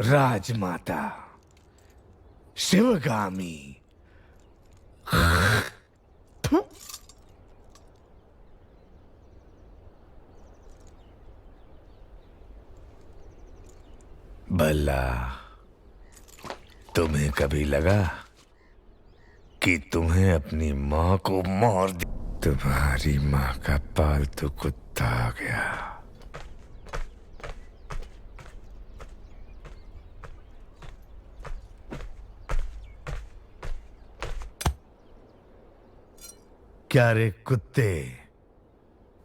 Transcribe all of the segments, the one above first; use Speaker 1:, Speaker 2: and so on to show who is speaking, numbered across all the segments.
Speaker 1: राजमाता शिवगामी। भला तुम्हें कभी लगा कि तुम्हें अपनी मां को मार दे? तुम्हारी मां का पालतू कुत्ता आ गया। क्या रे कुत्ते?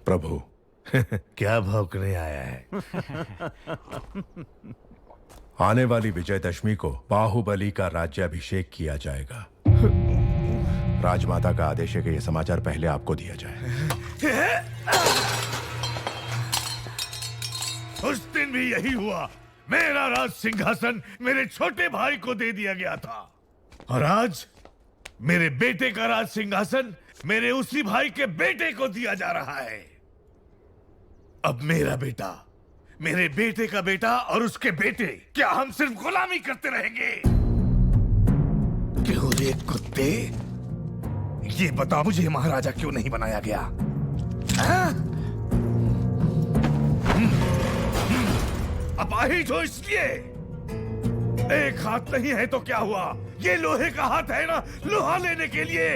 Speaker 2: प्रभु।
Speaker 1: क्या भौंकने आया है?
Speaker 2: आने वाली विजयदशमी को बाहुबली का राज्याभिषेक किया जाएगा। राजमाता का आदेश है कि यह समाचार पहले आपको दिया जाए।
Speaker 1: उस दिन भी यही हुआ। मेरा राज सिंहासन मेरे छोटे भाई को दे दिया गया था, और आज मेरे बेटे का राज सिंहासन मेरे उसी भाई के बेटे को दिया जा रहा है। अब मेरा बेटा, मेरे बेटे का बेटा और उसके बेटे, क्या हम सिर्फ गुलामी करते रहेंगे? क्यों रे कुत्ते? ये बता मुझे, महाराजा क्यों नहीं बनाया गया? अपाहिज हो इसलिए? एक हाथ नहीं है तो क्या हुआ? ये लोहे का हाथ है ना, लोहा लेने के लिए।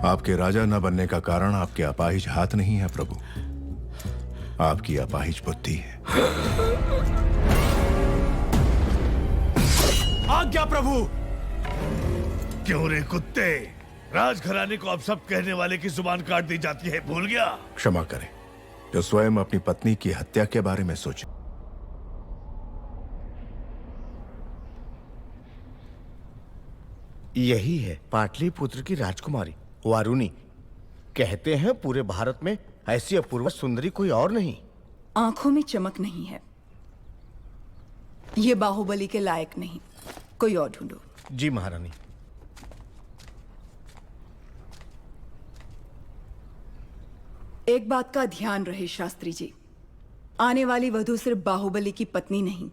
Speaker 2: आपके राजा न बनने का कारण आपके अपाहिज हाथ नहीं है प्रभु, आपकी अपाहिज बुद्धि है।
Speaker 1: आज्ञा प्रभु। क्यों रे कुत्ते? राजघराने को अब सब कहने वाले की जुबान काट दी जाती है, भूल गया?
Speaker 2: क्षमा करें, जो स्वयं अपनी पत्नी की हत्या के बारे में सोचे।
Speaker 3: यही है पाटलिपुत्र की राजकुमारी वारुणी। कहते हैं पूरे भारत में ऐसी अपूर्व सुंदरी कोई और नहीं।
Speaker 4: आंखों में चमक नहीं है, ये बाहुबली के लायक नहीं। कोई और ढूंढो।
Speaker 3: जी महारानी।
Speaker 4: एक बात का ध्यान रहे शास्त्री जी, आने वाली वधू सिर्फ बाहुबली की पत्नी नहीं,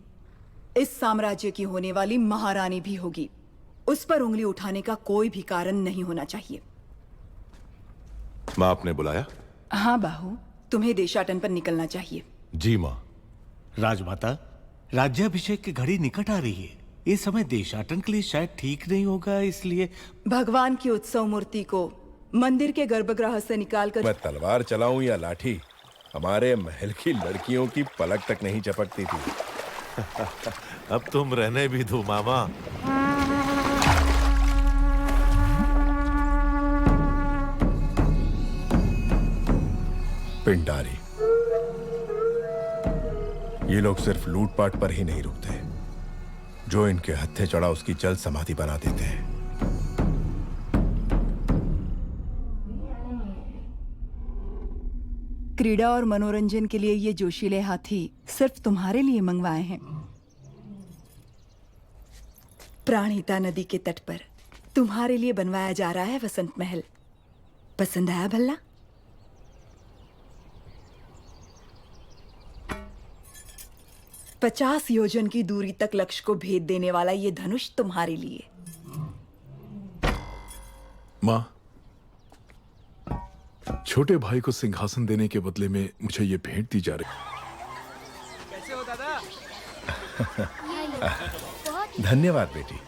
Speaker 4: इस साम्राज्य की होने वाली महारानी भी होगी। उस पर उंगली उठाने का कोई भी कारण नहीं होना चाहिए।
Speaker 2: माँ, आपने बुलाया?
Speaker 4: हाँ बाहु, तुम्हें देशाटन पर निकलना चाहिए।
Speaker 2: जी माँ।
Speaker 5: राजमाता, राज्याभिषेक की घड़ी निकट आ रही है। ये समय देशाटन के लिए शायद ठीक नहीं होगा, इसलिए
Speaker 4: भगवान की उत्सव मूर्ति को मंदिर के गर्भगृह से निकालकर
Speaker 2: मैं तलवार चलाऊं या लाठी, हमारे महल की लड़कियों की पलक तक नहीं झपकती थी।
Speaker 6: अब तुम रहने भी दो मामा।
Speaker 2: पिंडारी, ये लोग सिर्फ लूटपाट पर ही नहीं रुकते, जो इनके हत्थे चढ़ा उसकी जल्द समाधि बना देते हैं।
Speaker 4: क्रीड़ा और मनोरंजन के लिए ये जोशीले हाथी सिर्फ तुम्हारे लिए मंगवाए हैं। प्राणहिता नदी के तट पर तुम्हारे लिए बनवाया जा रहा है वसंत महल। पसंद आया भल्ला? 50 योजन की दूरी तक लक्ष्य को भेद देने वाला ये धनुष तुम्हारे लिए।
Speaker 7: माँ, छोटे भाई को सिंहासन देने के बदले में मुझे ये भेंट दी जा रही।
Speaker 8: कैसे हो दादा?
Speaker 2: धन्यवाद बेटी।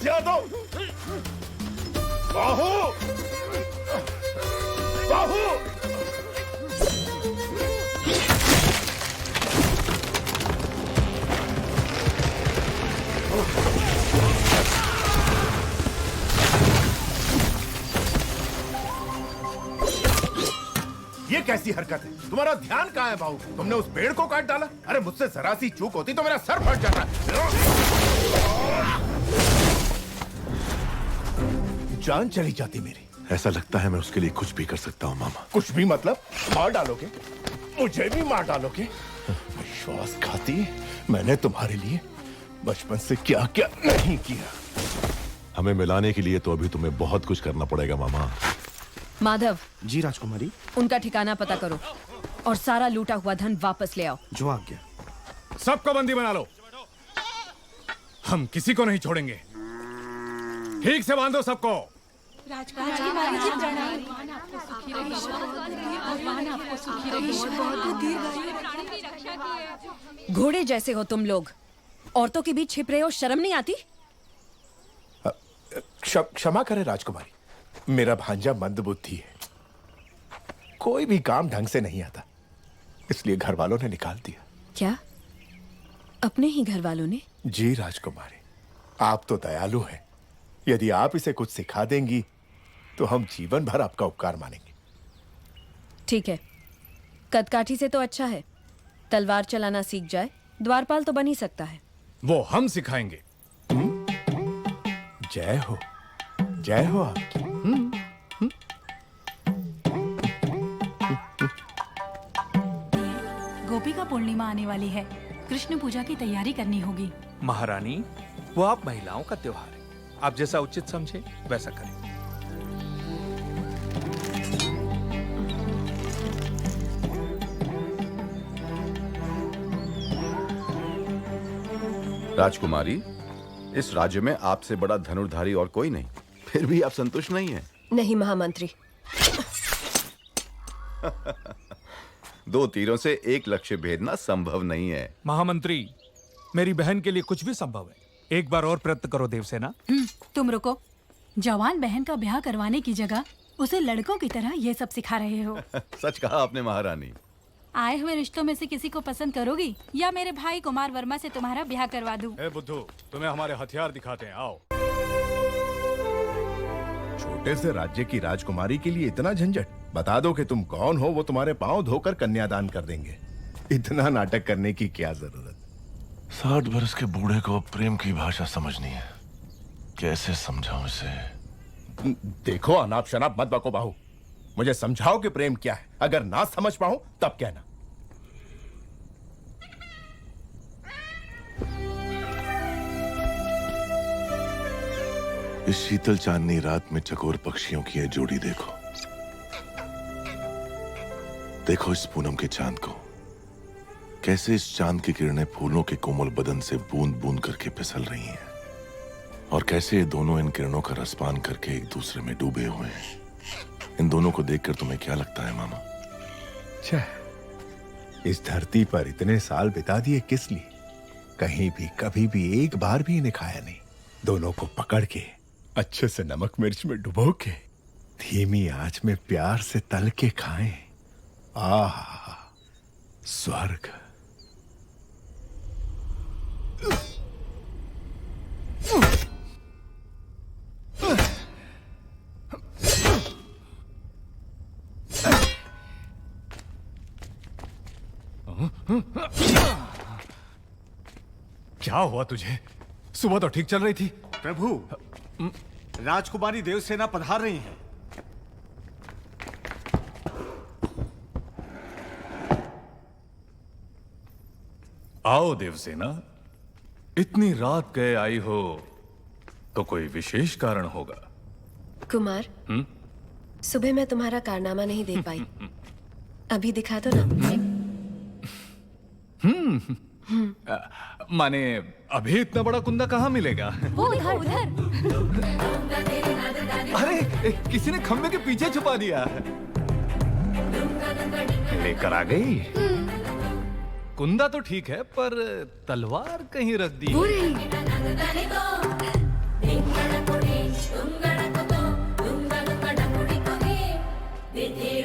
Speaker 2: हथियार दो। बाहु, बाहु। ये कैसी हरकत है? तुम्हारा ध्यान कहाँ है बाहु? तुमने उस पेड़ को काट डाला। अरे मुझसे जरा सी चूक होती तो मेरा सर फट जाता। जान चली जाती मेरी।
Speaker 6: ऐसा लगता है मैं उसके लिए कुछ भी कर सकता हूँ मामा।
Speaker 2: कुछ भी मतलब? मार डालोगे? मुझे भी मार डालोगे? विश्वासघाती, मैंने तुम्हारे लिए बचपन से क्या क्या नहीं किया।
Speaker 6: हमें मिलाने के लिए तो अभी तुम्हें बहुत कुछ करना पड़ेगा मामा।
Speaker 8: माधव,
Speaker 3: जी राजकुमारी।
Speaker 8: उनका ठिकाना पता करो और सारा लूटा हुआ धन वापस ले आओ।
Speaker 3: जो आज्ञा।
Speaker 9: सबको बंदी बना लो। हम किसी को नहीं छोड़ेंगे। ठीक से बांधो सबको।
Speaker 8: घोड़े जैसे हो तुम लोग, औरतों के बीच छिप रहे हो, शर्म नहीं आती?
Speaker 2: क्षमा करें राजकुमारी, मेरा भांजा मंदबुद्धि है, कोई भी काम ढंग से नहीं आता, इसलिए घर वालों ने निकाल दिया।
Speaker 8: क्या? अपने ही घर वालों ने?
Speaker 2: जी राजकुमारी, आप तो दयालु हैं। यदि आप इसे कुछ सिखा देंगी तो हम जीवन भर आपका उपकार मानेंगे।
Speaker 8: ठीक है, कदकाठी से तो अच्छा है, तलवार चलाना सीख जाए, द्वारपाल तो बन ही सकता है।
Speaker 9: वो हम सिखाएंगे।
Speaker 2: जय हो, जय हो आपकी।
Speaker 10: गोपिका पूर्णिमा आने वाली है, कृष्ण पूजा की तैयारी करनी होगी।
Speaker 11: महारानी, वो आप महिलाओं का त्योहार है, आप जैसा उचित समझे वैसा करें।
Speaker 12: राजकुमारी, इस राज्य में आपसे बड़ा धनुर्धारी और कोई नहीं, फिर भी आप संतुष्ट नहीं हैं।
Speaker 8: नहीं महामंत्री।
Speaker 12: दो तीरों से एक लक्ष्य भेदना संभव नहीं है।
Speaker 11: महामंत्री, मेरी बहन के लिए कुछ भी संभव है, एक बार और प्रयत्न करो देवसेना।
Speaker 10: तुम रुको, जवान बहन का ब्याह करवाने की जगह उसे लड़कों की तरह ये सब सिखा रहे हो।
Speaker 12: सच कहा आपने महारानी।
Speaker 10: आए हुए रिश्तों में से किसी को पसंद करोगी या मेरे भाई कुमार वर्मा से तुम्हारा ब्याह करवा दूं?
Speaker 9: बुद्धू, तुम्हें हमारे हथियार दिखाते हैं, आओ।
Speaker 2: छोटे से राज्य की राजकुमारी के लिए इतना झंझट? बता दो कि तुम कौन हो, वो तुम्हारे पांव धोकर कन्यादान कर देंगे। इतना नाटक करने की क्या जरूरत?
Speaker 6: 60 बरस के बूढ़े को प्रेम की भाषा समझनी है, कैसे समझाऊं इसे?
Speaker 2: देखो, अनाप शनाप मत बको बाहु, मुझे समझाओ कि प्रेम क्या है। अगर ना समझ पाऊं तब कहना।
Speaker 6: इस शीतल चांदनी रात में चकोर पक्षियों की यह जोड़ी देखो, देखो इस पूनम के चांद को, कैसे इस चांद की किरणें फूलों के कोमल बदन से बूंद बूंद करके फिसल रही हैं, और कैसे ये दोनों इन किरणों का रसपान करके एक दूसरे में डूबे हुए हैं। इन दोनों को देखकर तुम्हें क्या लगता है मामा?
Speaker 2: इस धरती पर इतने साल बिता दिए किस लिए? कहीं भी कभी भी एक बार भी इन्हें खाया नहीं। दोनों को पकड़ के अच्छे से नमक मिर्च में डुबो के धीमी आंच में प्यार से तल के खाएं। आह, स्वर्ग।
Speaker 9: क्या हुआ तुझे? सुबह तो ठीक चल रही थी।
Speaker 5: प्रभु, राजकुमारी देवसेना पधार रही हैं।
Speaker 9: आओ देवसेना, इतनी रात गए आई हो तो कोई विशेष कारण होगा।
Speaker 8: कुमार, सुबह मैं तुम्हारा कारनामा नहीं देख पाई, अभी दिखा दो ना।
Speaker 9: माने अभी इतना बड़ा कुंदा कहाँ मिलेगा?
Speaker 10: वो उधर उधर।
Speaker 9: अरे किसी ने खंबे के पीछे छुपा दिया। लेकर आ गई। कुंदा तो ठीक है, पर तलवार कहीं रख दी।
Speaker 8: वो रही।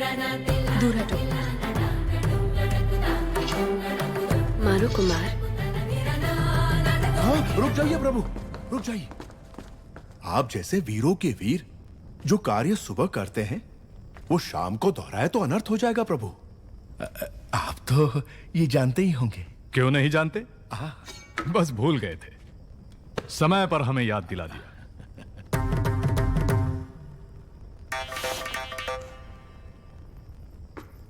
Speaker 8: दूर हटो।
Speaker 13: मारो कुमार।
Speaker 2: हाँ, रुक जाइए प्रभु, रुक जाइए। आप जैसे वीरों के वीर जो कार्य सुबह करते हैं वो शाम को दोहराए तो अनर्थ हो जाएगा प्रभु। आप तो ये जानते ही होंगे।
Speaker 9: क्यों नहीं जानते? बस भूल गए थे, समय पर हमें याद दिला दिया।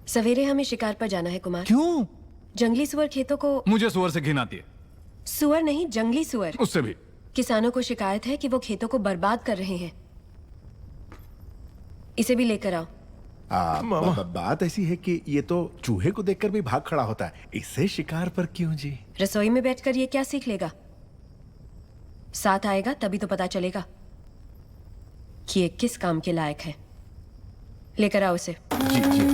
Speaker 8: सवेरे हमें शिकार पर जाना है कुमार।
Speaker 9: क्यों?
Speaker 8: जंगली सुअर खेतों को।
Speaker 9: मुझे सुअर से घिन आती है।
Speaker 8: सुअर नहीं, जंगली सुअर।
Speaker 9: उससे भी।
Speaker 8: किसानों को शिकायत है कि वो खेतों को बर्बाद कर रहे हैं। इसे भी लेकर आओ।
Speaker 2: बात ऐसी है कि ये तो चूहे को देखकर भी भाग खड़ा होता है, इससे शिकार पर क्यों जी?
Speaker 8: रसोई में बैठकर ये क्या सीख लेगा? साथ आएगा तभी तो पता चलेगा कि ये किस काम के लायक है। लेकर आओ उसे।
Speaker 2: जी जी।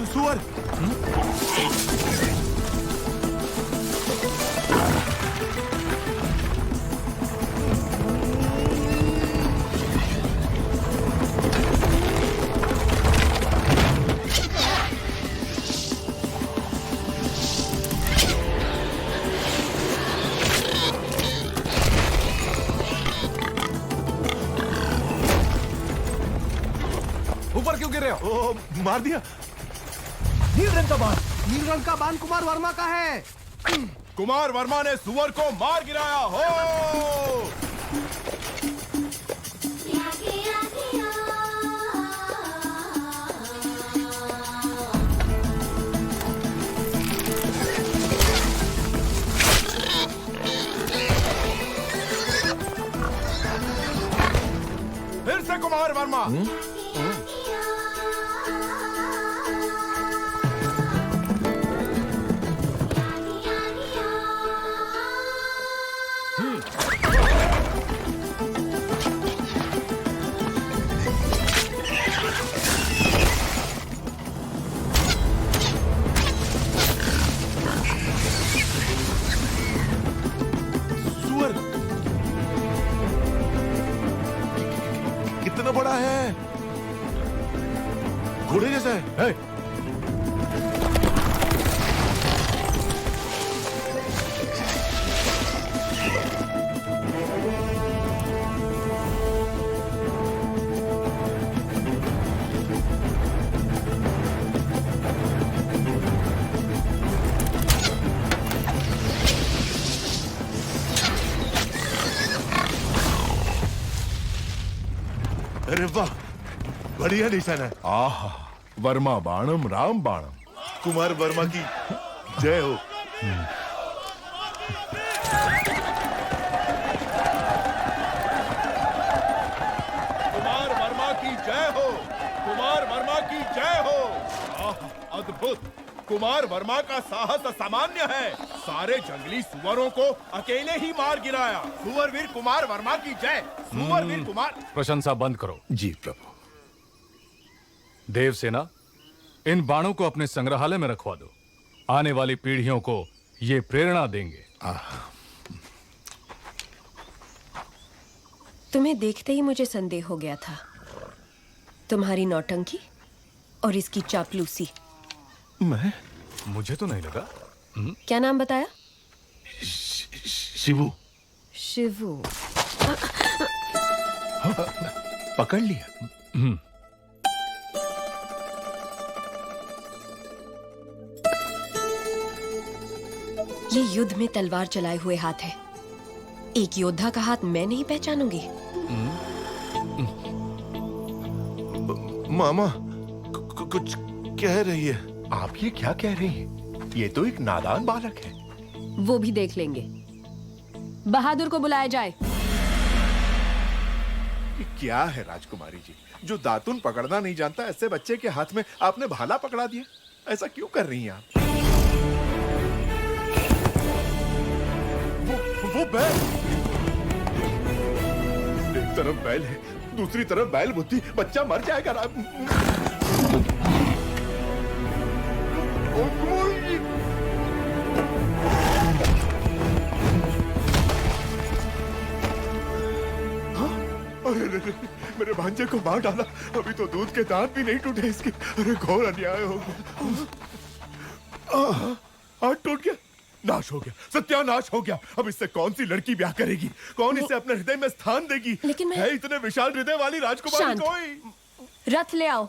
Speaker 2: सुअर।
Speaker 11: ऊपर क्यों गिर रहे हो?
Speaker 2: मार दिया।
Speaker 3: नील रंग का बाण। नील रंग का बाण कुमार वर्मा का है।
Speaker 12: कुमार वर्मा ने सुअर को मार गिराया हो। फिर से कुमार वर्मा।
Speaker 6: कितना बड़ा है, घोड़े जैसा है। अरे वाह, बढ़िया निशान है।
Speaker 2: आहा, वर्मा बाणम राम बाणम।
Speaker 6: कुमार वर्मा की जय हो।
Speaker 12: कुमार वर्मा की जय हो। कुमार वर्मा की जय हो। अद्भुत। कुमार वर्मा का साहस असामान्य है। सारे जंगली सुअरों को अकेले ही मार गिराया। सुअरवीर कुमार वर्मा की जय। सुअरवीर कुमार।
Speaker 9: प्रशंसा बंद करो।
Speaker 2: जी प्रभु।
Speaker 9: देवसेना, इन बाणों को अपने संग्रहालय में रखवा दो। आने वाली पीढ़ियों को ये प्रेरणा देंगे।
Speaker 8: तुम्हें देखते ही मुझे संदेह हो गया था। तुम्हारी नौटंकी और इसकी चापलूसी।
Speaker 9: मुझे तो नहीं लगा।
Speaker 8: क्या नाम बताया?
Speaker 6: शिवू।
Speaker 8: शिवू।
Speaker 2: पकड़ लिया।
Speaker 8: ये युद्ध में तलवार चलाए हुए हाथ है। एक योद्धा का हाथ मैं नहीं पहचानूंगी।
Speaker 6: मामा कुछ कह रही है।
Speaker 2: आप ये क्या कह रही हैं? ये तो एक नादान बालक है।
Speaker 8: वो भी देख लेंगे। बहादुर को बुलाया जाए।
Speaker 2: ये क्या है राजकुमारी जी, जो दातुन पकड़ना नहीं जानता ऐसे बच्चे के हाथ में आपने भाला पकड़ा दिया? ऐसा क्यों कर रही हैं आप? वो बैल, एक तरफ बैल है, दूसरी तरफ बैल बुद्धि, बच्चा मर जाएगा। अरे मेरे भांजे को मार डाला। अभी तो दूध के दांत भी नहीं टूटे इसके। अरे घोर अन्याय हो गया। हाथ टूट गया, नाश हो गया, सत्यानाश हो गया। अब इससे कौन सी लड़की ब्याह करेगी? कौन इसे अपने हृदय में स्थान देगी?
Speaker 8: लेकिन मैं...
Speaker 2: है इतने विशाल हृदय वाली राजकुमारी कोई?
Speaker 8: रथ ले आओ।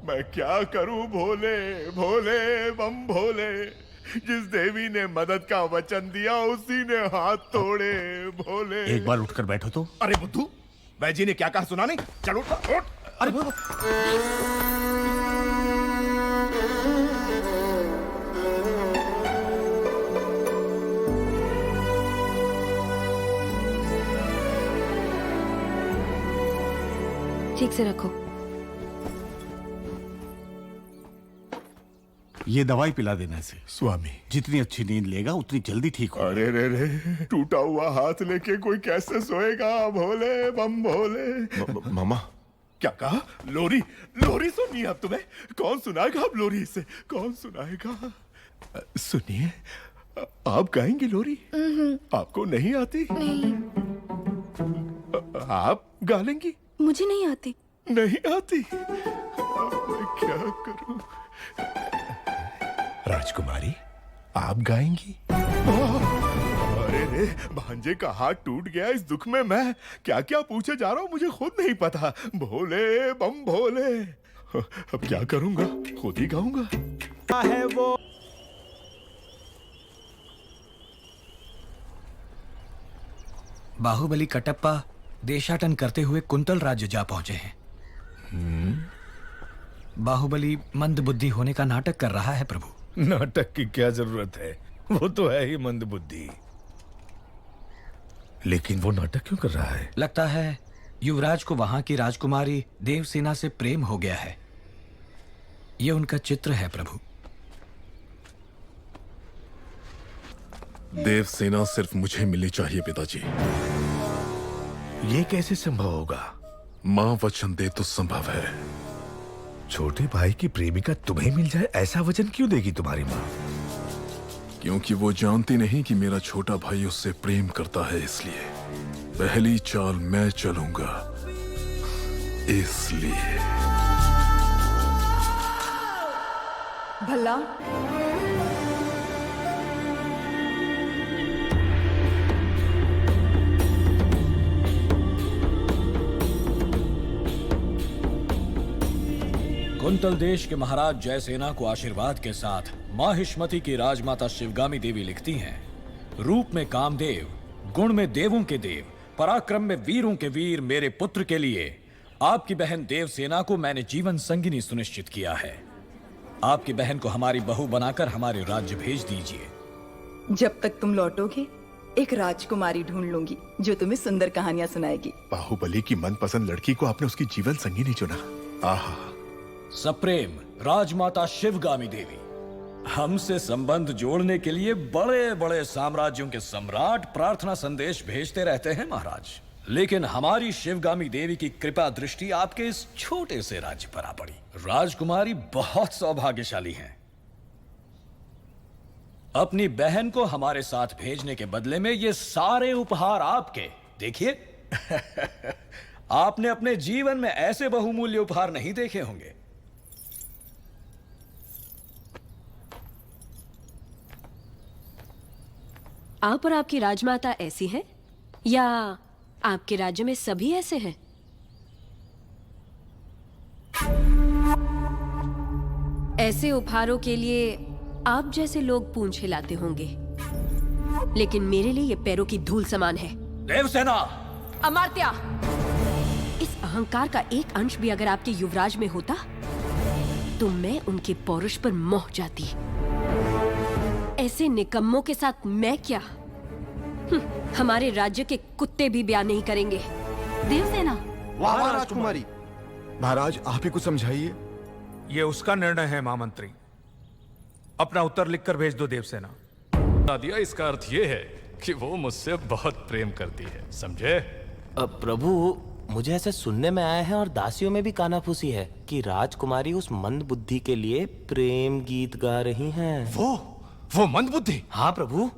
Speaker 2: मैं क्या करूं भोले भोले बम भोले। जिस देवी ने मदद का वचन दिया उसी ने हाथ तोड़े भोले।
Speaker 5: एक बार उठकर बैठो तो।
Speaker 12: अरे बुद्धू, बैजी ने क्या कहा सुना नहीं? चलो उठ।
Speaker 5: अरे
Speaker 8: ठीक से रखो।
Speaker 5: ये दवाई पिला देने से
Speaker 2: स्वामी
Speaker 5: जितनी अच्छी नींद लेगा उतनी जल्दी ठीक हो।
Speaker 2: अरे रे रे, टूटा हुआ हाथ लेके कोई कैसे सोएगा भोले बम भोले।
Speaker 6: मामा
Speaker 2: क्या कहा? लोरी? लोरी सुननी है अब तुम्हें? कौन सुनाएगा अब लोरी इसे? कौन सुनाएगा? सुनिए, आप गाएंगे लोरी? आपको नहीं आती?
Speaker 4: नहीं।
Speaker 2: आप गा लेंगी?
Speaker 4: मुझे नहीं आती।
Speaker 2: नहीं आती? मैं क्या करूं? राजकुमारी, आप गाएंगी? अरे रे, भांजे का हाथ टूट गया। इस दुख में मैं क्या क्या पूछे जा रहा हूँ मुझे खुद नहीं पता। भोले बम भोले। अब क्या करूंगा? खुद ही गाऊंगा।
Speaker 11: है वो
Speaker 14: बाहुबली कटप्पा देशाटन करते हुए कुंतल राज्य जा पहुंचे हैं। बाहुबली मंद बुद्धि होने का नाटक कर रहा है प्रभु।
Speaker 1: नाटक की क्या जरूरत है? वो तो है ही मंद बुद्धि। लेकिन वो नाटक क्यों कर रहा है?
Speaker 14: लगता है युवराज को वहां की राजकुमारी देवसेना से प्रेम हो गया है। यह उनका चित्र है प्रभु।
Speaker 7: देवसेना सिर्फ मुझे मिलनी चाहिए पिताजी।
Speaker 1: ये कैसे संभव होगा?
Speaker 7: मां वचन दे तो संभव है।
Speaker 1: छोटे भाई की प्रेमिका तुम्हें मिल जाए, ऐसा वचन क्यों देगी तुम्हारी माँ?
Speaker 7: क्योंकि वो जानती नहीं कि मेरा छोटा भाई उससे प्रेम करता है, इसलिए पहली चाल मैं चलूंगा। इसलिए
Speaker 4: भला
Speaker 14: कुंतल देश के महाराज जयसेना को आशीर्वाद के साथ माहिष्मति की राजमाता शिवगामी देवी लिखती हैं, रूप में कामदेव, गुण में देवों के देव, पराक्रम में वीरों के वीर मेरे पुत्र के लिए आपकी बहन देवसेना को मैंने जीवन संगिनी सुनिश्चित किया है। आपकी बहन को हमारी बहू बनाकर हमारे राज्य भेज दीजिए।
Speaker 4: जब तक तुम लौटोगे एक राजकुमारी ढूंढ लूंगी जो तुम्हें सुंदर कहानियां सुनाएगी।
Speaker 2: बाहुबली की मनपसंद लड़की को आपने उसकी जीवन संगिनी चुना। आहा।
Speaker 14: सप्रेम राजमाता शिवगामी देवी, हमसे संबंध जोड़ने के लिए बड़े बड़े साम्राज्यों के सम्राट प्रार्थना संदेश भेजते रहते हैं महाराज, लेकिन हमारी शिवगामी देवी की कृपा दृष्टि आपके इस छोटे से राज्य पर आ पड़ी। राजकुमारी बहुत सौभाग्यशाली हैं। अपनी बहन को हमारे साथ भेजने के बदले में ये सारे उपहार आपके। देखिए आपने अपने जीवन में ऐसे बहुमूल्य उपहार नहीं देखे होंगे।
Speaker 8: आप और आपकी राजमाता ऐसी हैं या आपके राज्य में सभी ऐसे हैं? ऐसे उपहारों के लिए आप जैसे लोग पूंछ हिलाते होंगे, लेकिन मेरे लिए ये पैरों की धूल समान है।
Speaker 14: देवसेना!
Speaker 8: अमात्या! इस अहंकार का एक अंश भी अगर आपके युवराज में होता तो मैं उनके पौरुष पर मोह जाती। ऐसे निकम्मों के साथ मैं क्या? हमारे राज्य के कुत्ते भी ब्याह नहीं
Speaker 10: देवसेना!
Speaker 3: वाह राजकुमारी! महाराज आप ही कुछ समझाइए।
Speaker 11: ये उसका निर्णय है महामंत्री। अपना उत्तर लिखकर भेज दो देवसेना।
Speaker 9: बता दिया, इसका अर्थ ये है कि वो मुझसे बहुत प्रेम करती है, समझे?
Speaker 15: प्रभु, मुझे ऐसे सुनने में आया है और दासियों में भी कानाफूसी है कि राजकुमारी उस मंद बुद्धि के लिए प्रेम गीत गा रही हैं।
Speaker 9: वो मंद बुद्धि?
Speaker 15: हाँ प्रभु।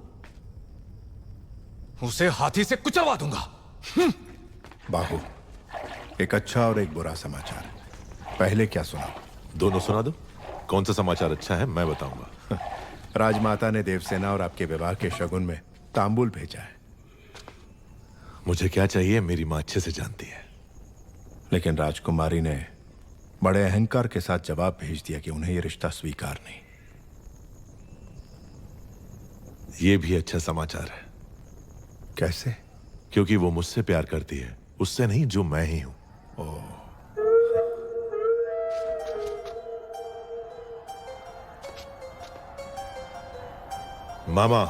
Speaker 9: उसे हाथी से कुचलवा दूंगा।
Speaker 2: बाहु, एक अच्छा और एक बुरा समाचार। पहले क्या सुना?
Speaker 6: दोनों सुना दो। कौन सा समाचार अच्छा है मैं बताऊंगा।
Speaker 2: राजमाता ने देवसेना और आपके विवाह के शगुन में तांबूल भेजा है।
Speaker 6: मुझे क्या चाहिए मेरी मां अच्छे से जानती है।
Speaker 2: लेकिन राजकुमारी ने बड़े अहंकार के साथ जवाब भेज दिया कि उन्हें यह रिश्ता स्वीकार नहीं।
Speaker 6: यह भी अच्छा समाचार है।
Speaker 2: कैसे?
Speaker 6: क्योंकि वो मुझसे प्यार करती है, उससे नहीं जो मैं ही हूं। मामा,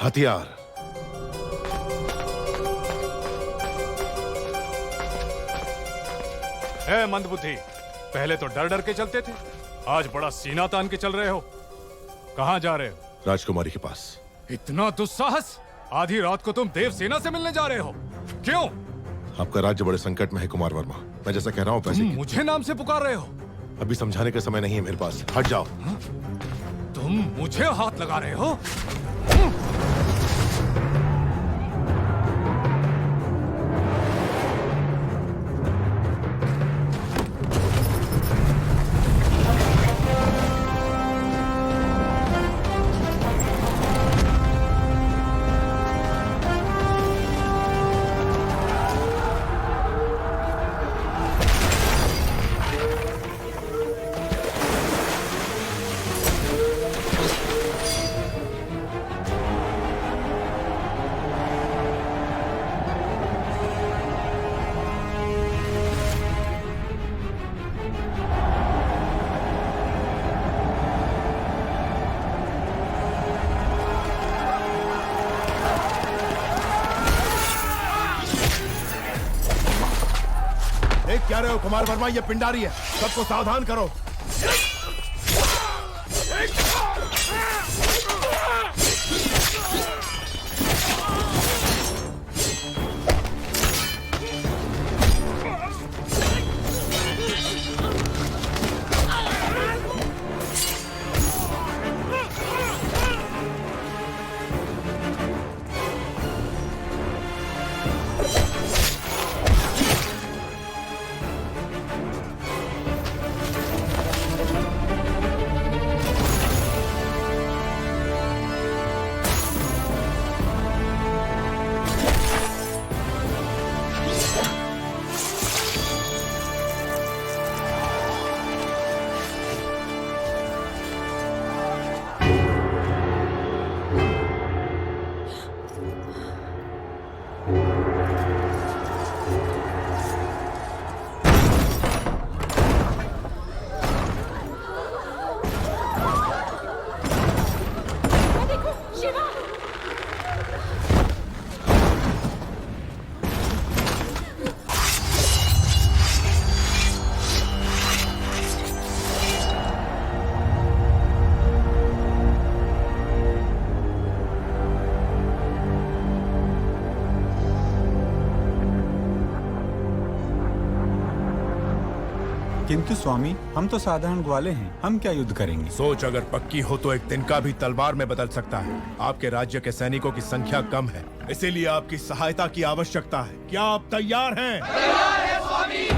Speaker 6: हथियार।
Speaker 9: है मंदबुद्धि, पहले तो डर डर के चलते थे, आज बड़ा सीना तान के चल रहे हो। कहां जा रहे हो?
Speaker 6: राजकुमारी के पास।
Speaker 9: इतना दुस्साहस! आधी रात को तुम देवसेना से मिलने जा रहे हो, क्यों?
Speaker 6: आपका राज्य बड़े संकट में है कुमार वर्मा। मैं जैसा कह रहा हूं पैसे
Speaker 9: मुझे नाम से पुकार रहे हो?
Speaker 6: अभी समझाने का समय नहीं है मेरे पास। हट जाओ।
Speaker 9: तुम मुझे हाथ लगा रहे हो?
Speaker 12: क्या रहे हो कुमार वर्मा? ये पिंडारी है, सबको सावधान करो।
Speaker 16: किंतु स्वामी, हम तो साधारण ग्वाले हैं, हम क्या युद्ध करेंगे?
Speaker 12: सोच अगर पक्की हो तो एक तिनका भी तलवार में बदल सकता है। आपके राज्य के सैनिकों की संख्या कम है, इसीलिए आपकी सहायता की आवश्यकता है। क्या आप तैयार हैं?
Speaker 17: तैयार है स्वामी।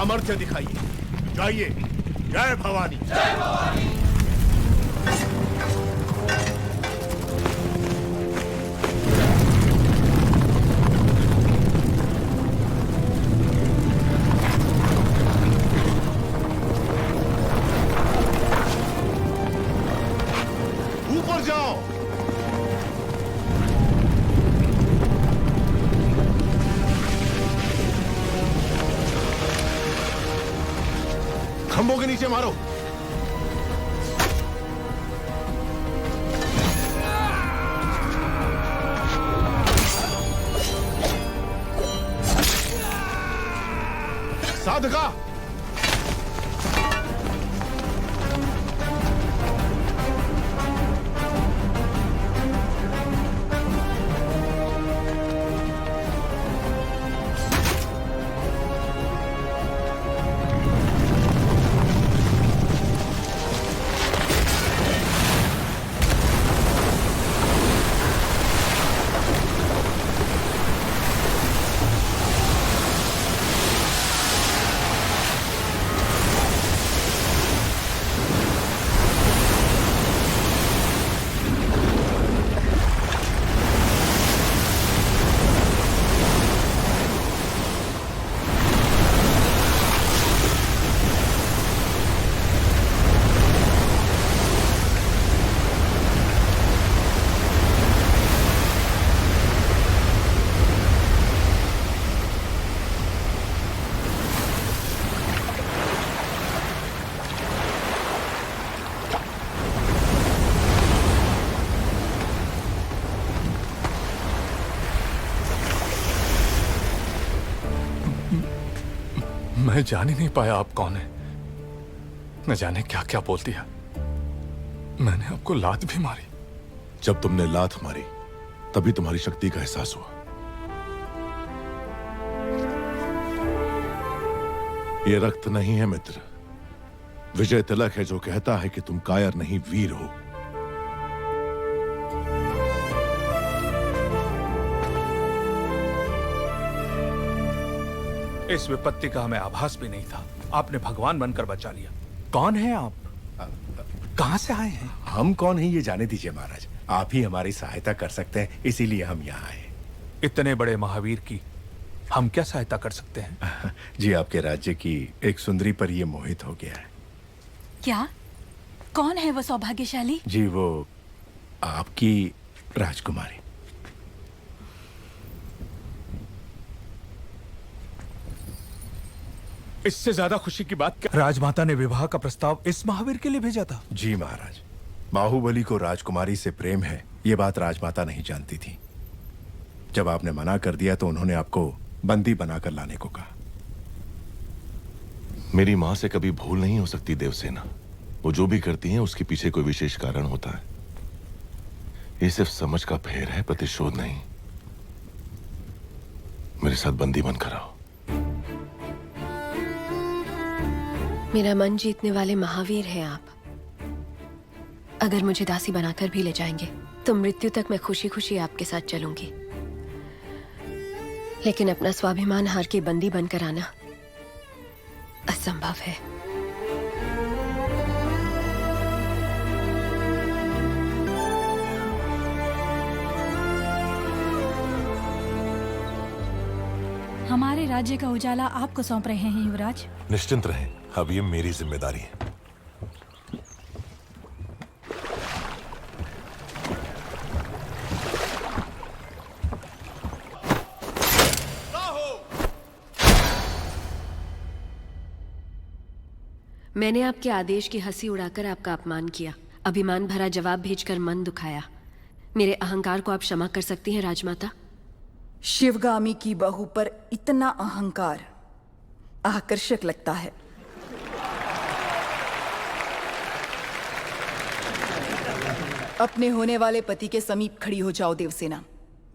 Speaker 12: सामर्थ्य दिखाइए। जाइए। जय भवानी। जय भवानी। ऊपर जाओ। खंभों के नीचे मारो। साधका।
Speaker 9: मैं जान ही नहीं पाया आप कौन है। न जाने क्या क्या बोल दिया। मैंने आपको लात भी मारी।
Speaker 6: जब तुमने लात मारी तभी तुम्हारी शक्ति का एहसास हुआ। ये रक्त नहीं है मित्र, विजय तिलक है जो कहता है कि तुम कायर नहीं वीर हो।
Speaker 11: इस विपत्ति का हमें आभास भी नहीं था। आपने भगवान बनकर बचा लिया। कौन है आप? कहां से आए हैं?
Speaker 2: हम कौन हैं ये जाने दीजिए महाराज। आप ही हमारी सहायता कर सकते हैं, इसीलिए हम यहाँ आए।
Speaker 11: इतने बड़े महावीर की हम क्या सहायता कर सकते हैं?
Speaker 2: जी, आपके राज्य की एक सुंदरी पर ये मोहित हो गया है।
Speaker 10: क्या? कौन है वो सौभाग्यशाली?
Speaker 2: जी, वो आपकी राजकुमारी।
Speaker 11: इससे ज्यादा खुशी की बात क्या? राजमाता ने विवाह का प्रस्ताव इस महावीर के लिए भेजा था।
Speaker 2: जी महाराज, बाहुबली को राजकुमारी से प्रेम है ये बात राजमाता नहीं जानती थी। जब आपने मना कर दिया तो उन्होंने आपको बंदी बनाकर लाने को कहा।
Speaker 6: मेरी मां से कभी भूल नहीं हो सकती देवसेना। वो जो भी करती है उसके पीछे कोई विशेष कारण होता है। ये सिर्फ समझ का फेर है, प्रतिशोध नहीं। मेरे साथ बंदी बनकर आओ।
Speaker 8: मेरा मन जीतने वाले महावीर हैं आप। अगर मुझे दासी बनाकर भी ले जाएंगे तो मृत्यु तक मैं खुशी खुशी आपके साथ चलूंगी। लेकिन अपना स्वाभिमान हार के बंदी बनकर आना असंभव है।
Speaker 10: हमारे राज्य का उजाला आपको सौंप रहे हैं युवराज।
Speaker 6: निश्चिंत रहें, अब ये मेरी जिम्मेदारी है।
Speaker 8: मैंने आपके आदेश की हंसी उड़ाकर आपका अपमान किया, अभिमान भरा जवाब भेजकर मन दुखाया। मेरे अहंकार को आप क्षमा कर सकती हैं राजमाता?
Speaker 4: शिवगामी की बहू पर इतना अहंकार आकर्षक लगता है। अपने होने वाले पति के समीप खड़ी हो जाओ देवसेना।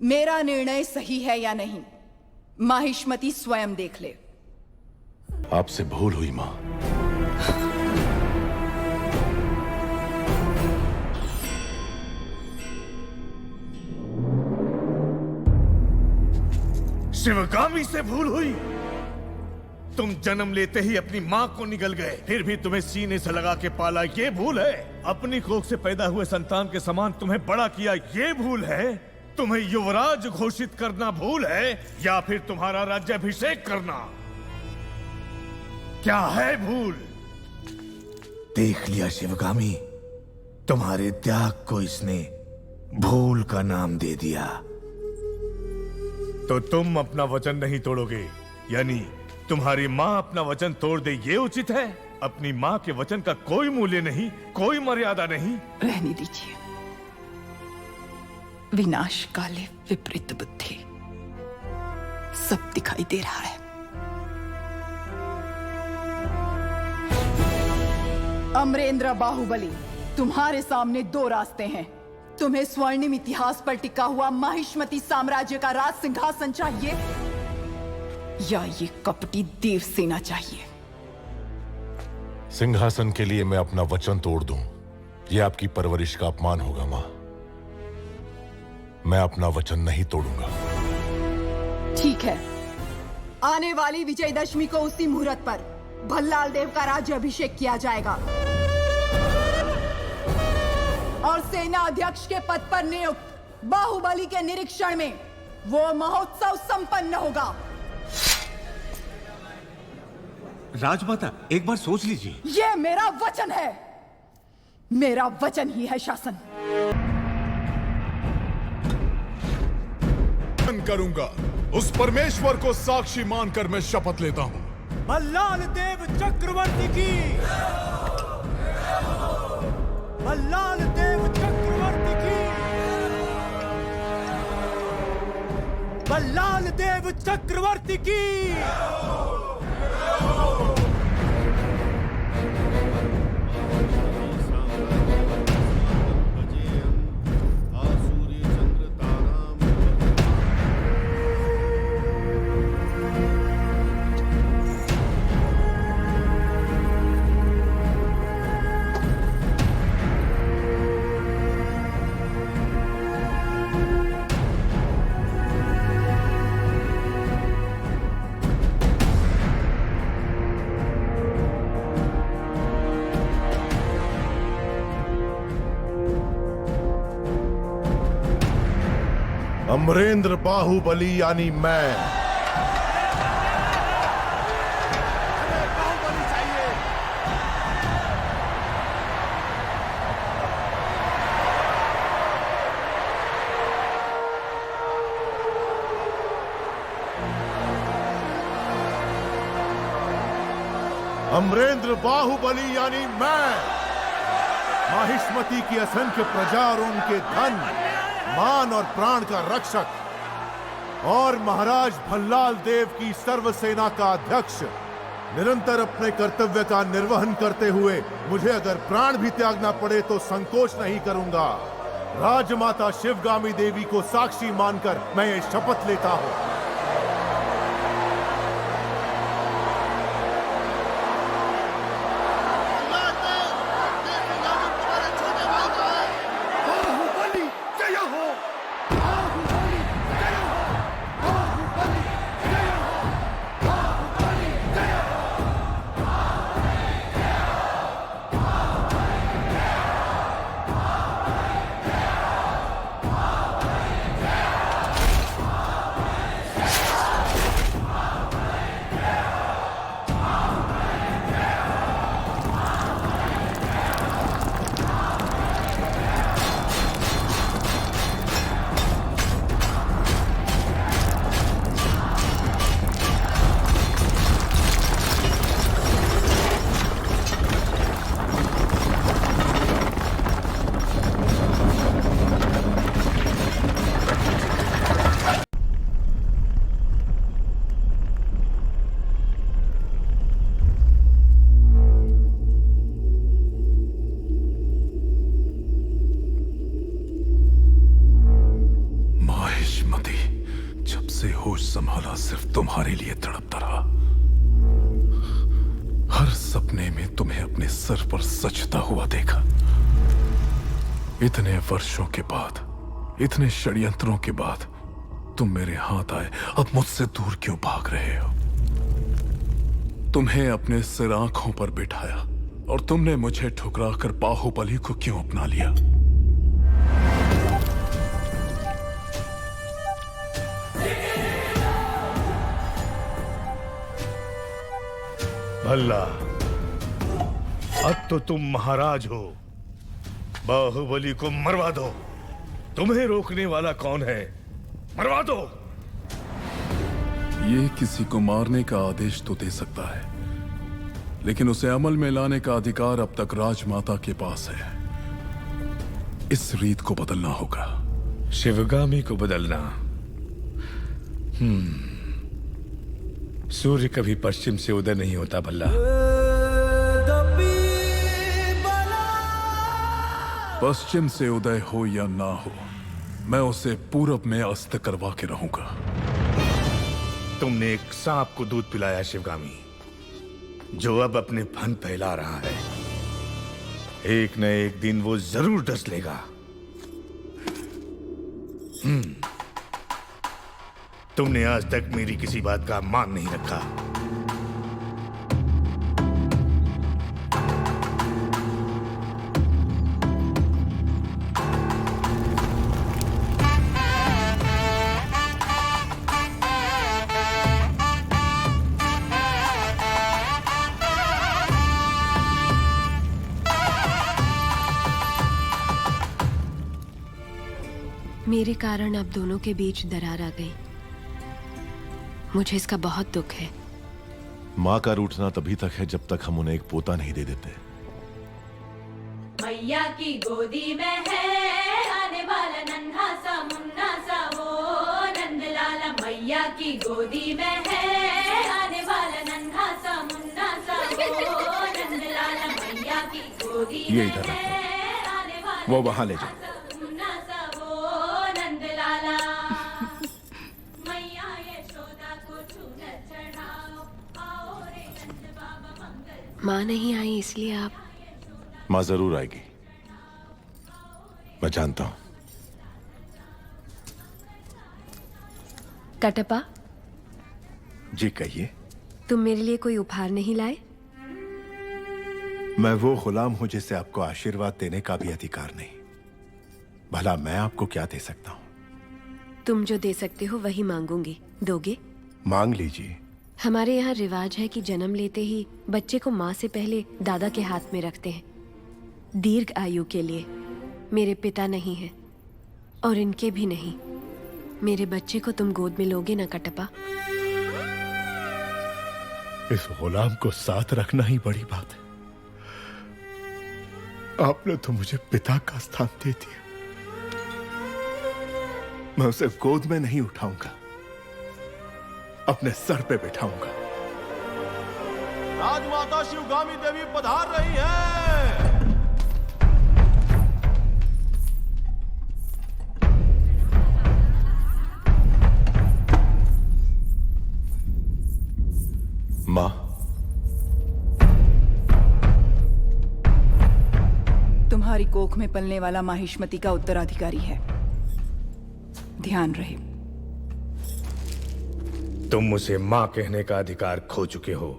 Speaker 4: मेरा निर्णय सही है या नहीं, माहिष्मति स्वयं देख ले।
Speaker 6: आपसे भूल हुई मां।
Speaker 1: शिवगामी से भूल हुई तुम जन्म लेते ही अपनी माँ को निगल गए, फिर भी तुम्हें सीने से लगा के पाला, ये भूल है? अपनी कोख से पैदा हुए संतान के समान तुम्हें बड़ा किया, ये भूल है? तुम्हें युवराज घोषित करना भूल है, या फिर तुम्हारा राज्याभिषेक करना? क्या है भूल?
Speaker 3: देख लिया शिवगामी, तुम्हारे त्याग को इसने भूल का नाम दे दिया।
Speaker 1: तो तुम अपना वचन नहीं तोड़ोगे, यानी तुम्हारी माँ अपना वचन तोड़ दे, ये उचित है? अपनी माँ के वचन का कोई मूल्य नहीं, कोई मर्यादा नहीं।
Speaker 4: रहने दीजिए। विनाश काले विपरीत बुद्धि, सब दिखाई दे रहा है। अमरेंद्र बाहुबली, तुम्हारे सामने दो रास्ते हैं। तुम्हें स्वर्णिम इतिहास पर टिका हुआ माहिष्मती साम्राज्य का राज सिंहासन चाहिए, या ये कपटी देवसेना चाहिए?
Speaker 6: सिंहासन के लिए मैं अपना वचन तोड़ दूं, यह आपकी परवरिश का अपमान होगा मां। मैं अपना वचन नहीं तोड़ूंगा।
Speaker 4: ठीक है, आने वाली विजयदशमी को उसी मुहूर्त पर भल्लाल देव का राज्याभिषेक किया जाएगा और सेना अध्यक्ष के पद पर नियुक्त बाहुबली के निरीक्षण में वो महोत्सव संपन्न होगा।
Speaker 5: राजमाता, एक बार सोच लीजिए।
Speaker 4: ये मेरा वचन है, मेरा वचन ही है शासन।
Speaker 7: करूंगा, उस परमेश्वर को साक्षी मानकर मैं शपथ लेता हूं।
Speaker 17: भल्लाल देव चक्रवर्ती की, भल्लाल देव चक्रवर्ती की, भल्लाल देव चक्रवर्ती की।
Speaker 12: अमरेंद्र बाहुबली यानी मैं अमरेंद्र बाहुबली यानी मैं माहिष्मती की असंख्य प्रजा और उनके धन, मान और प्राण का रक्षक और महाराज भल्लाल देव की सर्व सेना का अध्यक्ष निरंतर अपने कर्तव्य का निर्वहन करते हुए मुझे अगर प्राण भी त्यागना पड़े तो संकोच नहीं करूंगा। राजमाता शिवगामी देवी को साक्षी मानकर मैं ये शपथ लेता हूं।
Speaker 7: संभाला सिर्फ तुम्हारे लिए तड़पता रहा। हर सपने में तुम्हें अपने सर पर सजता हुआ देखा। इतने वर्षों के बाद, इतने षड्यंत्रों के बाद तुम मेरे हाथ आए, अब मुझसे दूर क्यों भाग रहे हो? तुम्हें अपने सिर आंखों पर बिठाया और तुमने मुझे ठुकराकर बाहुबली को क्यों अपना लिया?
Speaker 1: भल्ला, अब तो तुम महाराज हो। बाहुबली को मरवा दो। तुम्हें रोकने वाला कौन है? मरवा दो।
Speaker 7: ये किसी को मारने का आदेश तो दे सकता है, लेकिन उसे अमल में लाने का अधिकार अब तक राजमाता के पास है। इस रीत को बदलना होगा।
Speaker 1: शिवगामी को बदलना? सूर्य कभी पश्चिम से उदय नहीं होता भल्ला।
Speaker 7: पश्चिम से उदय हो या ना हो, मैं उसे पूरब में अस्त करवा के रहूंगा।
Speaker 1: तुमने एक सांप को दूध पिलाया शिवगामी, जो अब अपने फन फैला रहा है। एक न एक दिन वो जरूर डस लेगा। तुमने आज तक मेरी किसी बात का मान नहीं रखा।
Speaker 8: मेरे कारण अब दोनों के बीच दरार आ गई। मुझे इसका बहुत दुख है।
Speaker 6: माँ का रूठना तभी तक है जब तक हम उन्हें एक पोता नहीं दे देते।
Speaker 18: मैया की गोदी में है आने वाला नन्हा सा मुन्ना सा वो नंदलाला। मैया की गोदी में है आने वाला नन्हा सा मुन्ना सा वो नंदलाला। मैया की गोदी
Speaker 11: ये
Speaker 18: में
Speaker 11: इधर
Speaker 18: है आने वाला
Speaker 11: वो वहां ले जाओ।
Speaker 18: मुन्ना सा वो नंदलाला। मैया यशोदा को चूनर चढ़ाओ, आओ रे नंद बाबा मंगल।
Speaker 8: माँ नहीं आई इसलिए आप?
Speaker 6: माँ जरूर आएगी, मैं जानता हूं।
Speaker 8: कटप्पा,
Speaker 2: जी कहिए।
Speaker 8: तुम मेरे लिए कोई उपहार नहीं लाए?
Speaker 2: मैं वो गुलाम हूं जिसे आपको आशीर्वाद देने का भी अधिकार नहीं। भला मैं आपको क्या दे सकता हूं?
Speaker 8: तुम जो दे सकते हो वही मांगूंगी। दोगे?
Speaker 2: मांग लीजिए।
Speaker 8: हमारे यहाँ रिवाज है कि जन्म लेते ही बच्चे को माँ से पहले दादा के हाथ में रखते हैं, दीर्घ आयु के लिए। मेरे पिता नहीं है और इनके भी नहीं। मेरे बच्चे को तुम गोद में लोगे ना कटप्पा?
Speaker 2: इस गुलाम को साथ रखना ही बड़ी बात है। आपने तो मुझे पिता का स्थान दे दिया। मैं उसे गोद में नहीं उठाऊंगा, अपने सर पे बिठाऊंगा।
Speaker 12: राजमाता शिवगामी देवी पधार रही है।
Speaker 6: माँ,
Speaker 4: तुम्हारी कोख में पलने वाला माहिष्मति का उत्तराधिकारी है। ध्यान रहे।
Speaker 1: तुम उसे मां कहने का अधिकार खो चुके हो।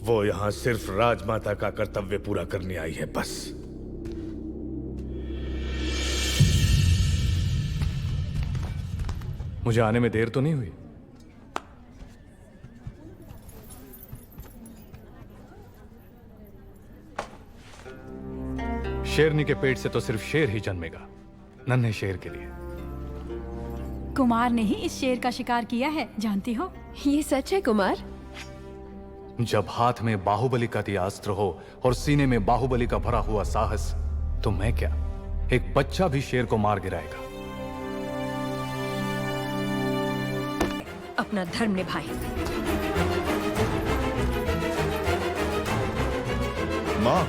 Speaker 1: वो यहां सिर्फ राजमाता का कर्तव्य पूरा करने आई है, बस।
Speaker 9: मुझे आने में देर तो नहीं हुई? शेरनी के पेट से तो सिर्फ शेर ही जन्मेगा, नन्हे शेर के लिए।
Speaker 10: कुमार ने ही इस शेर का शिकार किया है, जानती हो?
Speaker 8: ये सच है कुमार?
Speaker 9: जब हाथ में बाहुबली का दिया अस्त्र हो और सीने में बाहुबली का भरा हुआ साहस, तो मैं क्या, एक बच्चा भी शेर को मार गिराएगा।
Speaker 8: अपना धर्म निभाए।
Speaker 6: माँ,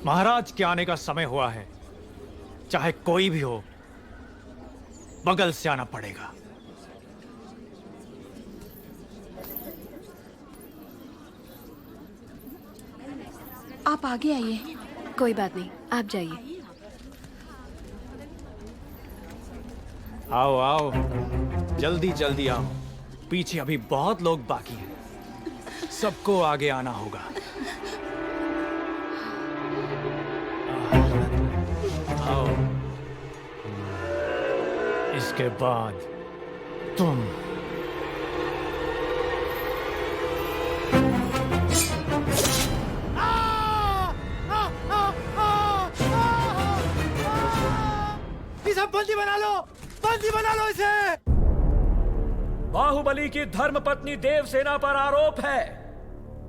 Speaker 17: महाराज के आने का समय हुआ है। चाहे कोई भी हो, बगल से आना पड़ेगा।
Speaker 8: आप आगे आइए। कोई बात नहीं, आप जाइए।
Speaker 17: आओ आओ, जल्दी जल्दी आओ, पीछे अभी बहुत लोग बाकी हैं, सबको आगे आना होगा। आओ, इसके बाद तुम।
Speaker 3: इसे बंदी बना लो, बंदी बना लो इसे।
Speaker 14: बाहुबली की धर्मपत्नी देवसेना पर आरोप है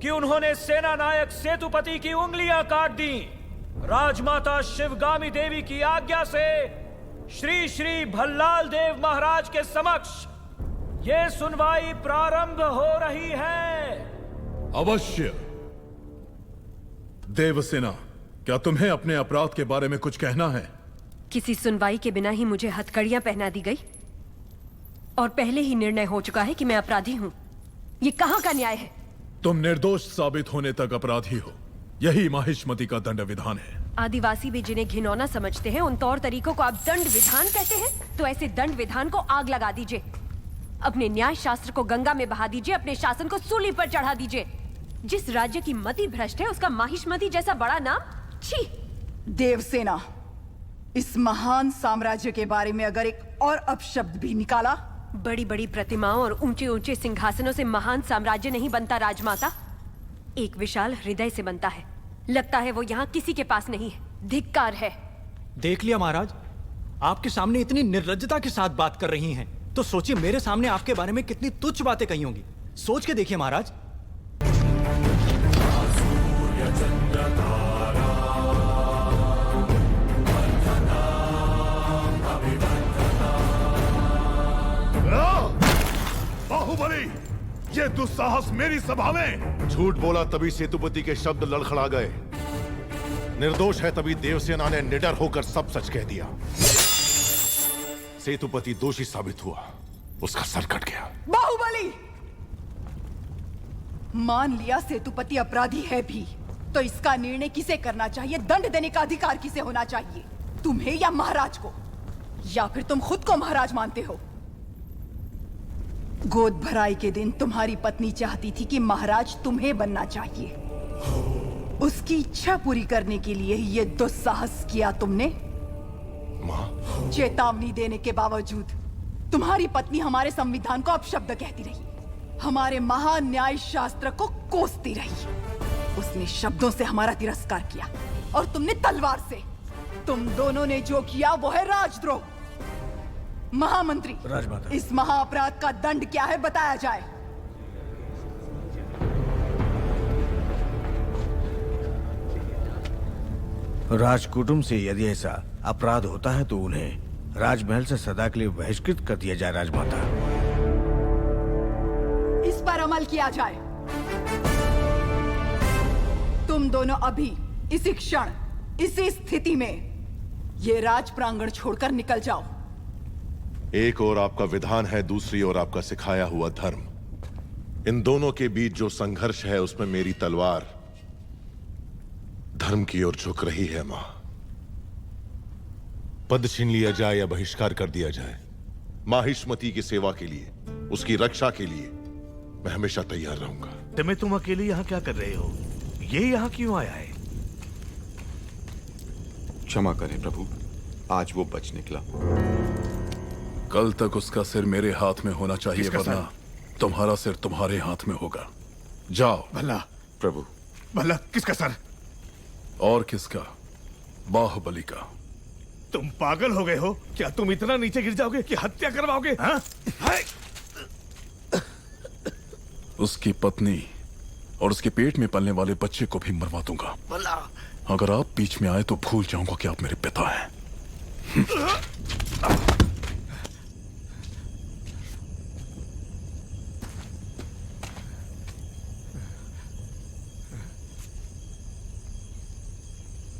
Speaker 14: कि उन्होंने सेना नायक सेतुपति की उंगलियां काट दी। राजमाता शिवगामी देवी की आज्ञा से श्री श्री भल्लाल देव महाराज के समक्ष ये सुनवाई प्रारंभ हो रही है।
Speaker 7: अवश्य। देवसेना, क्या तुम्हें अपने अपराध के बारे में कुछ कहना है?
Speaker 8: किसी सुनवाई के बिना ही मुझे हथकड़ियां पहना दी गई और पहले ही निर्णय हो चुका है कि मैं अपराधी हूं। ये कहां का न्याय है?
Speaker 7: तुम निर्दोष साबित होने तक अपराधी हो, यही माहिष्मति का दंड विधान है।
Speaker 8: आदिवासी भी जिन्हें घिनौना समझते हैं, उन तौर तरीकों को आप दंड विधान कहते हैं? तो ऐसे दंड विधान को आग लगा दीजिए, अपने न्याय शास्त्र को गंगा में बहा दीजिए, अपने शासन को सूली पर चढ़ा दीजिए। जिस राज्य की मति भ्रष्ट है, उसका माहिष्मति जैसा बड़ा नाम, छी।
Speaker 4: देवसेना, इस महान साम्राज्य के बारे में अगर एक और अपशब्द भी निकाला।
Speaker 8: बड़ी बड़ी प्रतिमाओं और ऊंचे ऊंचे सिंहासनों से महान साम्राज्य नहीं बनता राजमाता, एक विशाल हृदय से बनता है। लगता है वो यहाँ किसी के पास नहीं है। धिक्कार है।
Speaker 17: देख लिया महाराज, आपके सामने इतनी निर्लज्जता के साथ बात कर रही हैं, तो सोचिए मेरे सामने आपके बारे में कितनी तुच्छ बातें कही होंगी। सोच के देखिए महाराज।
Speaker 1: बाहुबली, ये दुस्साहस मेरी सभा में।
Speaker 6: झूठ बोला तभी सेतुपति के शब्द लड़खड़ा गए। निर्दोष है तभी देवसेना ने निडर होकर सब सच कह दिया। सेतुपति दोषी साबित हुआ, उसका सर कट गया।
Speaker 4: बाहुबली, मान लिया सेतुपति अपराधी है भी, तो इसका निर्णय किसे करना चाहिए, दंड देने का अधिकार किसे होना चाहिए, तुम्हें या महाराज को? या फिर तुम खुद को महाराज मानते हो? गोद भराई के दिन तुम्हारी पत्नी चाहती थी कि महाराज तुम्हें बनना चाहिए। उसकी इच्छा पूरी करने के लिए ये दुस्साहस किया तुमने।
Speaker 6: माँ,
Speaker 4: चेतावनी देने के बावजूद तुम्हारी पत्नी हमारे संविधान को अपशब्द कहती रही, हमारे महान न्याय शास्त्र को कोसती रही। उसने शब्दों से हमारा तिरस्कार किया और तुमने तलवार से। तुम दोनों ने जो किया वो है राजद्रोह। महामंत्री,
Speaker 3: राजमाता,
Speaker 4: इस महाअपराध का दंड क्या है, बताया जाए।
Speaker 3: राजकुटुंब से यदि ऐसा अपराध होता है तो उन्हें राजमहल से सदा के लिए बहिष्कृत कर दिया जाए। राजमाता,
Speaker 4: इस पर अमल किया जाए। तुम दोनों अभी, इसी क्षण, इसी स्थिति में ये राज प्रांगण छोड़कर निकल जाओ।
Speaker 6: एक ओर आपका विधान है, दूसरी ओर आपका सिखाया हुआ धर्म। इन दोनों के बीच जो संघर्ष है उसमें मेरी तलवार धर्म की ओर झुक रही है। मां, पद छीन लिया जाए या बहिष्कार कर दिया जाए, माहिष्मति की सेवा के लिए, उसकी रक्षा के लिए मैं हमेशा तैयार रहूंगा।
Speaker 1: तुम अकेले यहाँ क्या कर रहे हो? ये यहाँ क्यों आया है?
Speaker 19: क्षमा करें प्रभु, आज वो बच निकला।
Speaker 7: कल तक उसका सिर मेरे हाथ में होना चाहिए, वरना तुम्हारा सिर तुम्हारे हाथ में होगा। जाओ।
Speaker 1: भला
Speaker 19: प्रभु।
Speaker 1: भला किसका सर?
Speaker 7: और किसका? बाहुबली का।
Speaker 1: तुम पागल हो गए हो क्या? तुम इतना नीचे गिर जाओगे कि हत्या करवाओगे? हाँ?
Speaker 7: उसकी पत्नी और उसके पेट में पलने वाले बच्चे को भी मरवा दूंगा।
Speaker 1: भला
Speaker 7: अगर आप बीच में आए तो भूल जाऊंगा कि आप मेरे पिता हैं।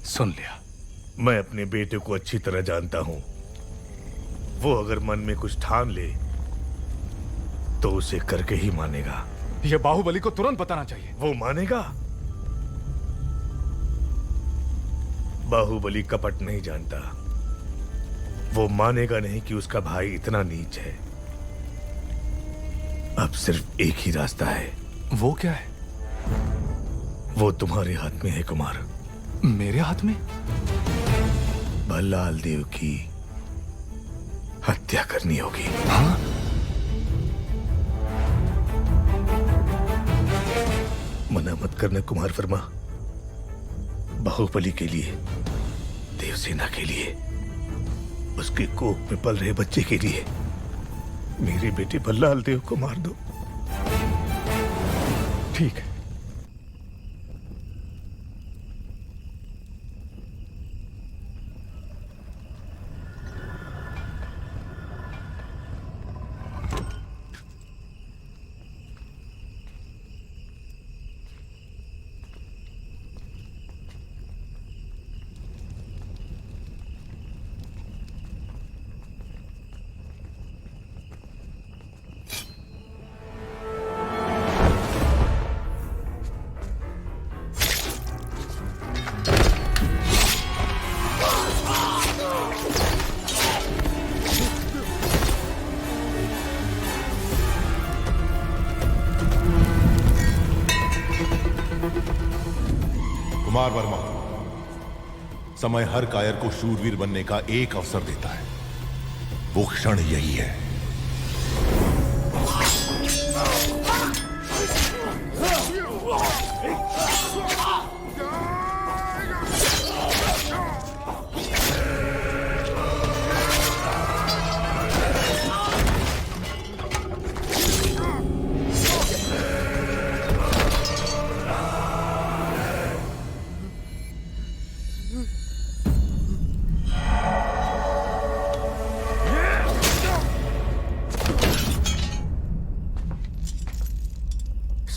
Speaker 1: सुन लिया। मैं अपने बेटे को अच्छी तरह जानता हूं। वो अगर मन में कुछ ठान ले तो उसे करके ही मानेगा।
Speaker 9: ये बाहुबली को तुरंत बताना चाहिए।
Speaker 1: वो मानेगा? बाहुबली कपट नहीं जानता। वो मानेगा नहीं कि उसका भाई इतना नीच है। अब सिर्फ एक ही रास्ता है।
Speaker 9: वो क्या है?
Speaker 1: वो तुम्हारे हाथ में है कुमार।
Speaker 9: मेरे हाथ में?
Speaker 1: भल्लाल देव की हत्या करनी होगी।
Speaker 9: हाँ?
Speaker 1: मना मत करना कुमार वर्मा। बाहुबली के लिए, देवसेना के लिए, उसके कोख में पल रहे बच्चे के लिए मेरे बेटे भल्लाल देव को मार दो।
Speaker 9: ठीक है।
Speaker 6: कुमार वर्मा, समय हर कायर को शूरवीर बनने का एक अवसर देता है। वो क्षण यही है।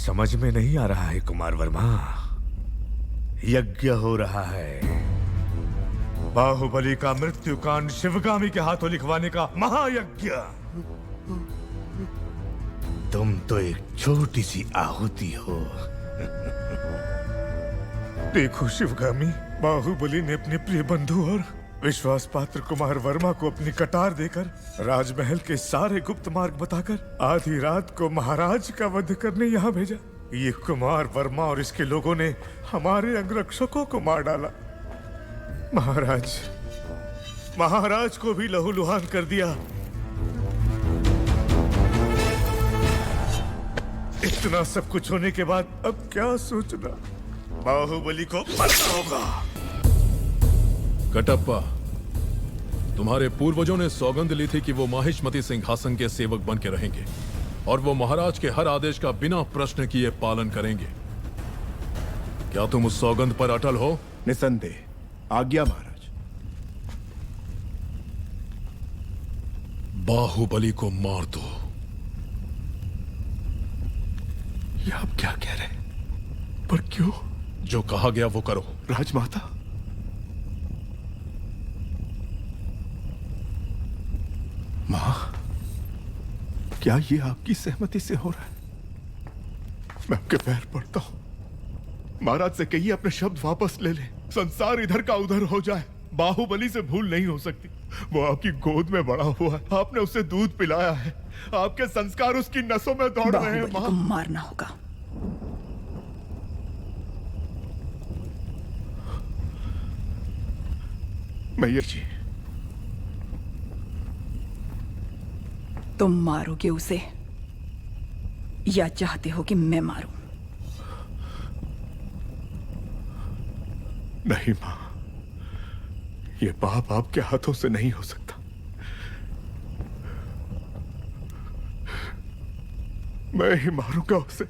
Speaker 1: समझ में नहीं आ रहा है कुमार वर्मा। यज्ञ हो रहा है। बाहुबली का मृत्युकांड शिवगामी के हाथों लिखवाने का महायज्ञ। तुम तो एक छोटी सी आहुति हो। देखो शिवगामी, बाहुबली ने अपने प्रिय बंधु और विश्वास पात्र कुमार वर्मा को अपनी कटार देकर राजमहल के सारे गुप्त मार्ग बताकर आधी रात को महाराज का वध करने यहाँ भेजा। ये कुमार वर्मा और इसके लोगों ने हमारे अंगरक्षकों को मार डाला। महाराज को भी लहूलुहान कर दिया। इतना सब कुछ होने के बाद अब क्या सोचना? बाहुबली को मरना होगा।
Speaker 7: कटप्पा, तुम्हारे पूर्वजों ने सौगंध ली थी कि वो माहिष्मती सिंहासन के सेवक बन के रहेंगे और वो महाराज के हर आदेश का बिना प्रश्न किए पालन करेंगे। क्या तुम उस सौगंध पर अटल हो?
Speaker 2: निसंदेह। आज्ञा महाराज।
Speaker 7: बाहुबली को मार दो।
Speaker 2: ये आप क्या कह रहे हैं? पर क्यों?
Speaker 7: जो कहा गया वो करो।
Speaker 2: राजमाता, मां, क्या ये आपकी सहमति से हो रहा है? मैं आपके पैर पड़ता हूं। महाराज से कहिए अपने शब्द वापस ले ले। संसार इधर का उधर हो जाए, बाहुबली से भूल नहीं हो सकती। वो आपकी गोद में बड़ा हुआ है, आपने उसे दूध पिलाया है, आपके संस्कार उसकी नसों में दौड़ रहे हैं।
Speaker 4: मां, मारना होगा।
Speaker 2: मैया जी,
Speaker 4: तुम मारोगे उसे या चाहते हो कि मैं मारूं?
Speaker 2: नहीं मां, ये पाप आपके हाथों से नहीं हो सकता। मैं ही मारूंगा उसे,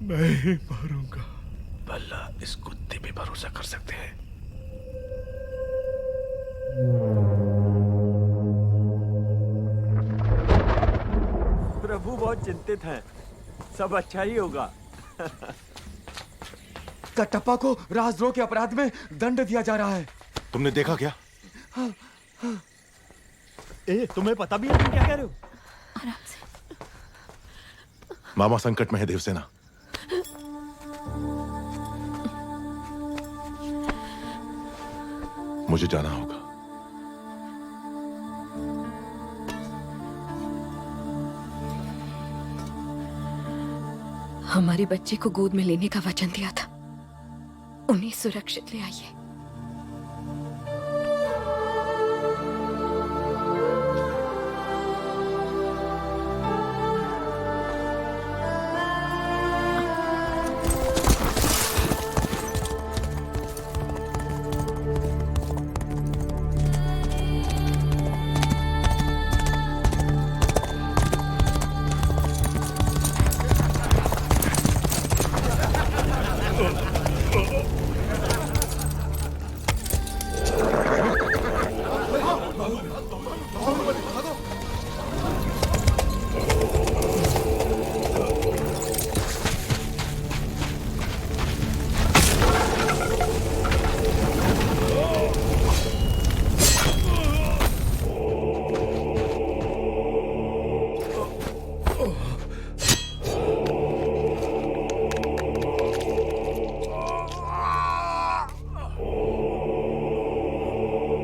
Speaker 2: मैं ही मारूंगा।
Speaker 1: भला इस कुत्ते पे भरोसा कर सकते हैं?
Speaker 20: प्रभु बहुत चिंतित हैं। सब अच्छा ही होगा।
Speaker 11: कटप्पा को राजद्रोह के अपराध में दंड दिया जा रहा है।
Speaker 6: तुमने देखा क्या?
Speaker 20: तुम्हें पता भी है तुम क्या कह रहे हो?
Speaker 10: आराम से।
Speaker 6: मामा संकट में है देवसेना। मुझे जाना होगा।
Speaker 8: हमारे बच्चे को गोद में लेने का वचन दिया था, उन्हें सुरक्षित ले आइए।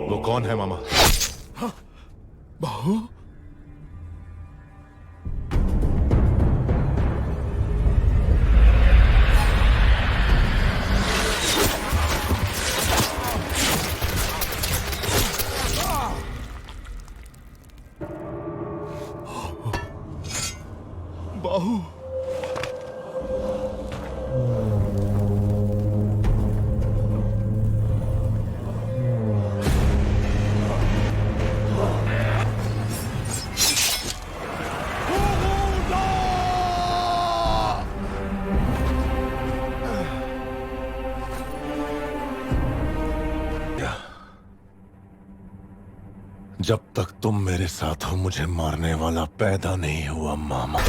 Speaker 6: वो कौन है मामा?
Speaker 1: बाहु? बाहु?
Speaker 6: जब तक तुम मेरे साथ हो मुझे मारने वाला पैदा नहीं हुआ मामा।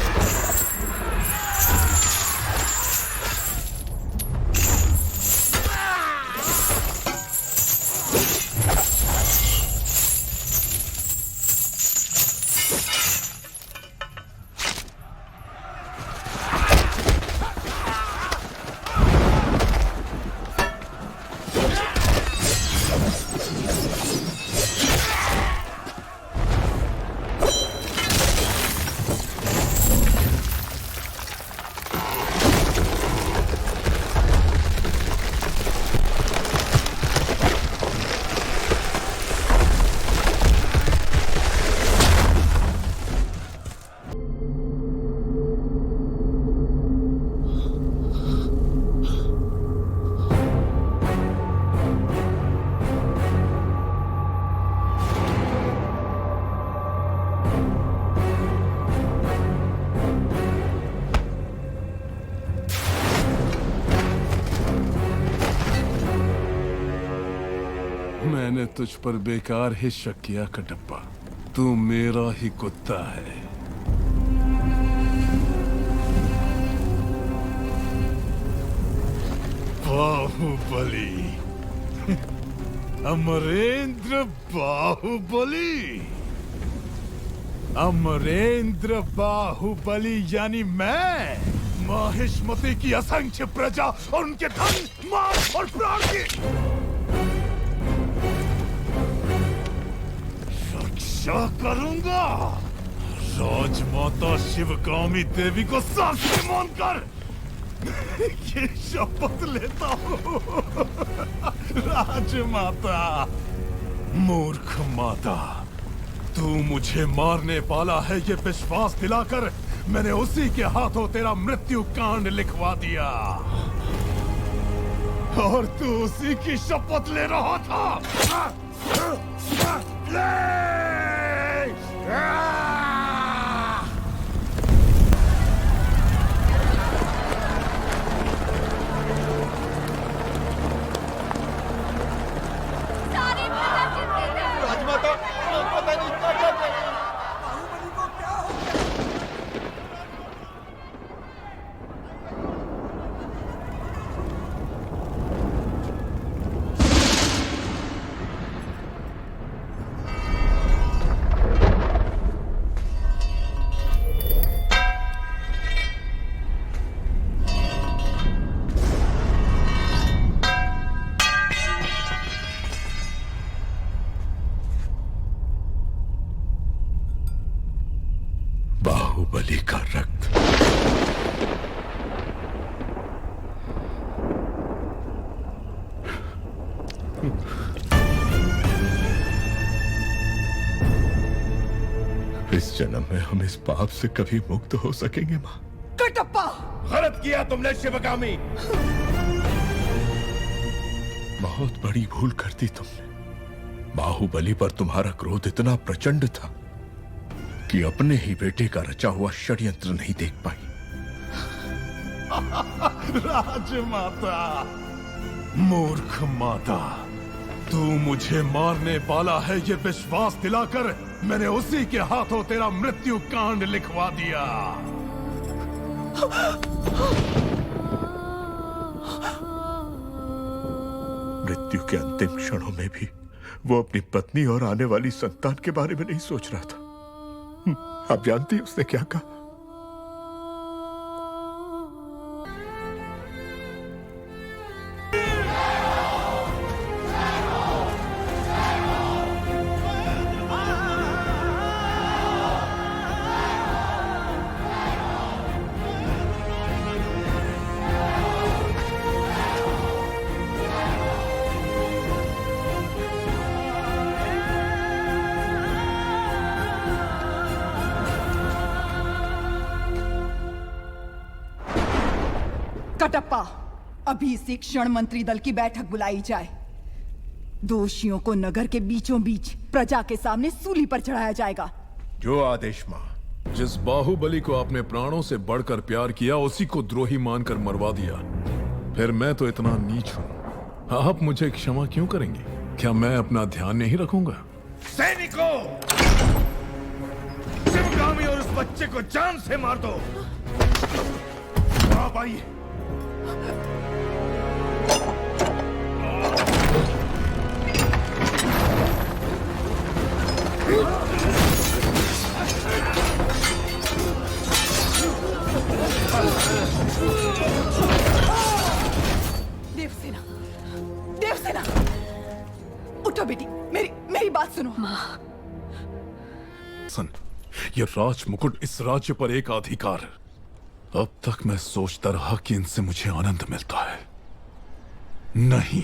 Speaker 7: मैंने तुझ पर बेकार ही शक किया कटप्पा, तू मेरा ही कुत्ता है।
Speaker 1: बाहुबली, अमरेंद्र बाहुबली, अमरेंद्र बाहुबली यानी मैं, माहिष्मति की असंख्य प्रजा और उनके धन, माल और प्राण की रक्षा करूंगा। राजमाता शिवगामी देवी को साक्षी मानकर ये शपथ लेता हूँ। राजमाता, मूर्ख माता, तू मुझे मारने वाला है ये विश्वास दिलाकर मैंने उसी के हाथों तेरा मृत्यु कांड लिखवा दिया और तू उसी की शपथ ले रहा था।
Speaker 12: राजमाता, पता नहीं क्या कर रहे हैं। बाहुबली को क्या हो
Speaker 2: बाहुबली का रक्त। इस जन्म में हम इस पाप से कभी मुक्त हो सकेंगे मां?
Speaker 4: कटप्पा!
Speaker 12: गलत किया तुमने शिवगामी।
Speaker 2: बहुत बड़ी भूल कर दी तुमने। बाहुबली पर तुम्हारा क्रोध इतना प्रचंड था कि अपने ही बेटे का रचा हुआ षड्यंत्र नहीं देख पाई।
Speaker 7: राजमाता, मूर्ख माता, तू मुझे मारने वाला है ये विश्वास दिलाकर मैंने उसी के हाथों तेरा मृत्यु कांड लिखवा दिया।
Speaker 2: मृत्यु के अंतिम क्षणों में भी वो अपनी पत्नी और आने वाली संतान के बारे में नहीं सोच रहा था। आप जानती हैं उसने क्या कहा?
Speaker 4: कटप्पा, अभी इसी क्षण मंत्री दल की बैठक बुलाई जाए। दोषियों को नगर के बीचों बीच प्रजा के सामने सूली पर चढ़ाया जाएगा।
Speaker 2: जो आदेश मां।
Speaker 7: जिस बाहुबली को आपने प्राणों से बढ़कर प्यार किया उसी को द्रोही मानकर मरवा दिया। फिर मैं तो इतना नीच हूं, आप मुझे क्षमा क्यों करेंगे? क्या मैं अपना ध्यान नहीं रखूंगा?
Speaker 1: सैनिकों, शिवगामी और उस बच्चे को जान से मार दो। आप आइए।
Speaker 4: देवसेना, देवसेना, उठो बेटी, मेरी बात सुनो।
Speaker 7: सन, ये राज मुकुट इस राज्य पर एक अधिकार है। अब तक मैं सोचता रहा कि इनसे मुझे आनंद मिलता है। नहीं,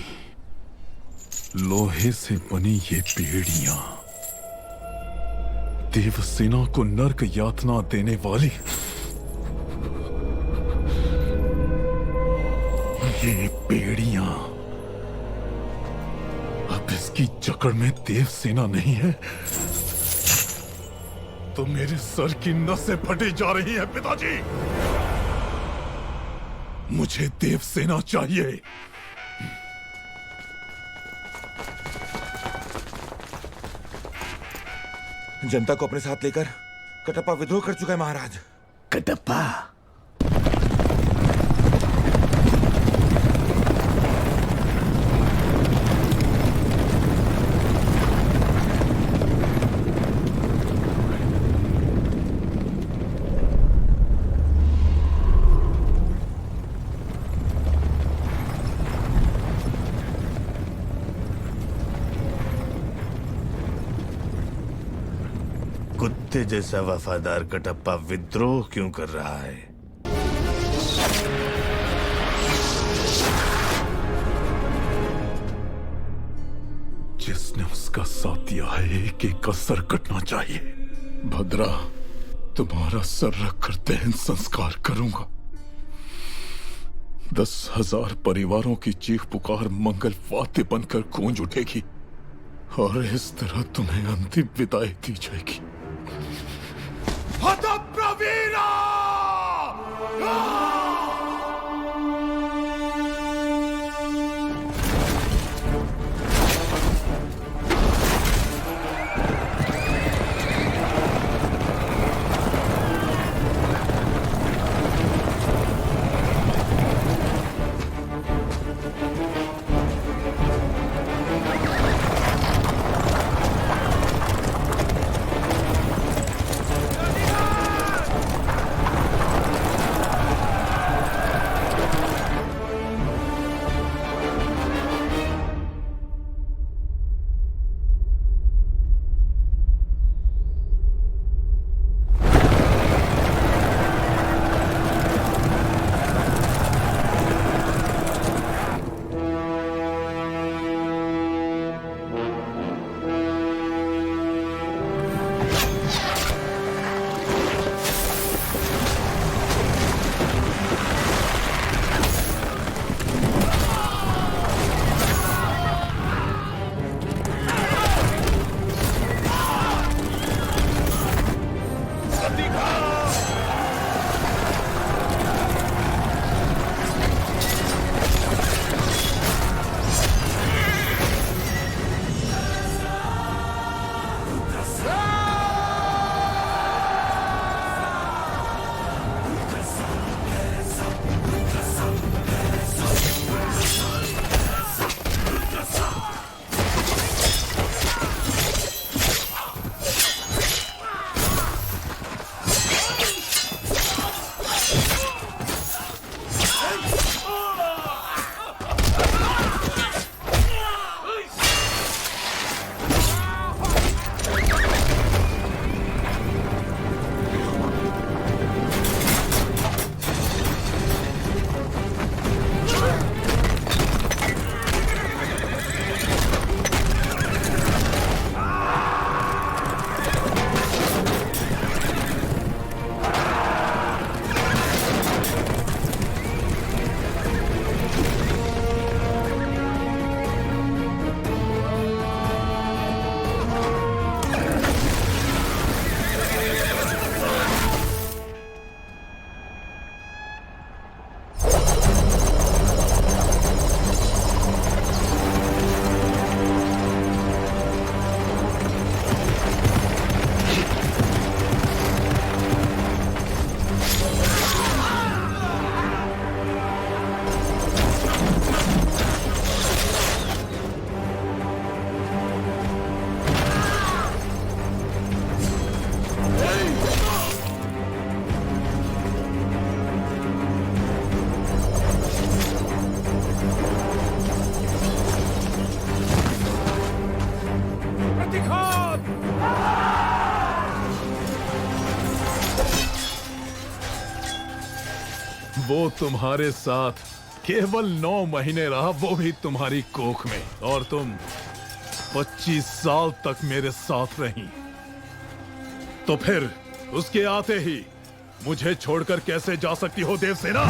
Speaker 7: लोहे से बनी ये बेड़ियां देवसेना को नर्क यातना देने वाली, ये बेड़ियां अब इसकी जकड़ में देवसेना नहीं है तो मेरे सर की नसें फटी जा रही हैं पिताजी। मुझे देवसेना चाहिए।
Speaker 19: जनता को अपने साथ लेकर कटप्पा विद्रोह कर चुका है महाराज।
Speaker 3: कटप्पा, कुत्ते जैसा वफादार कटप्पा विद्रोह क्यों कर रहा है?
Speaker 7: जिसने उसका साथ दिया है एक एक का सर कटना चाहिए। भद्रा, तुम्हारा सर रखकर दहन संस्कार करूंगा। 10,000 परिवारों की चीख पुकार मंगल वाद्य बनकर गूंज उठेगी और इस तरह तुम्हें अंतिम विदाई दी जाएगी।
Speaker 1: हतप्रवीरा!
Speaker 12: दिखाओ।
Speaker 7: वो तुम्हारे साथ केवल 9 महीने रहा, वो भी तुम्हारी कोख में, और तुम 25 साल तक मेरे साथ रही। तो फिर उसके आते ही मुझे छोड़कर कैसे जा सकती हो देवसेना?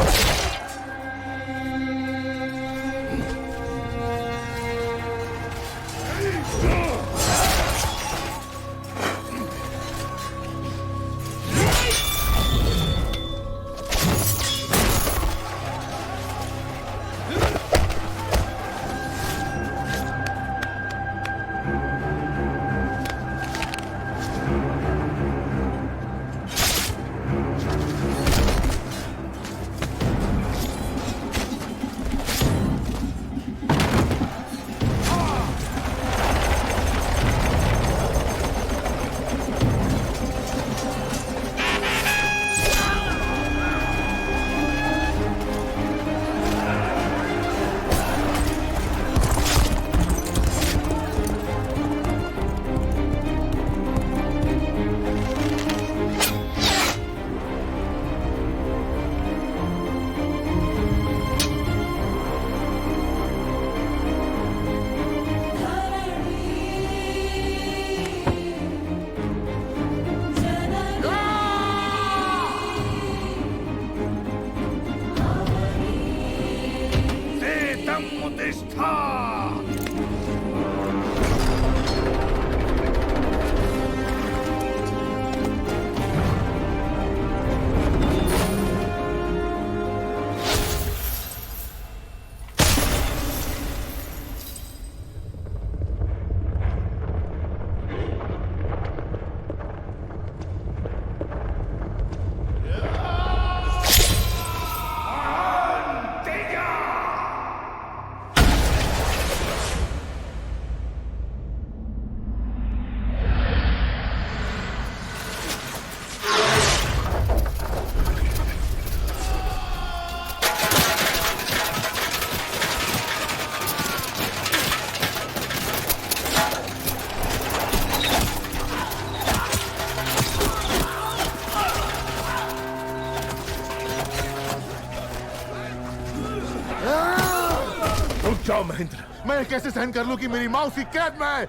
Speaker 12: जाओ महेंद्र, मैं कैसे सहन कर लूं कि मेरी माँ उसकी कैद में है?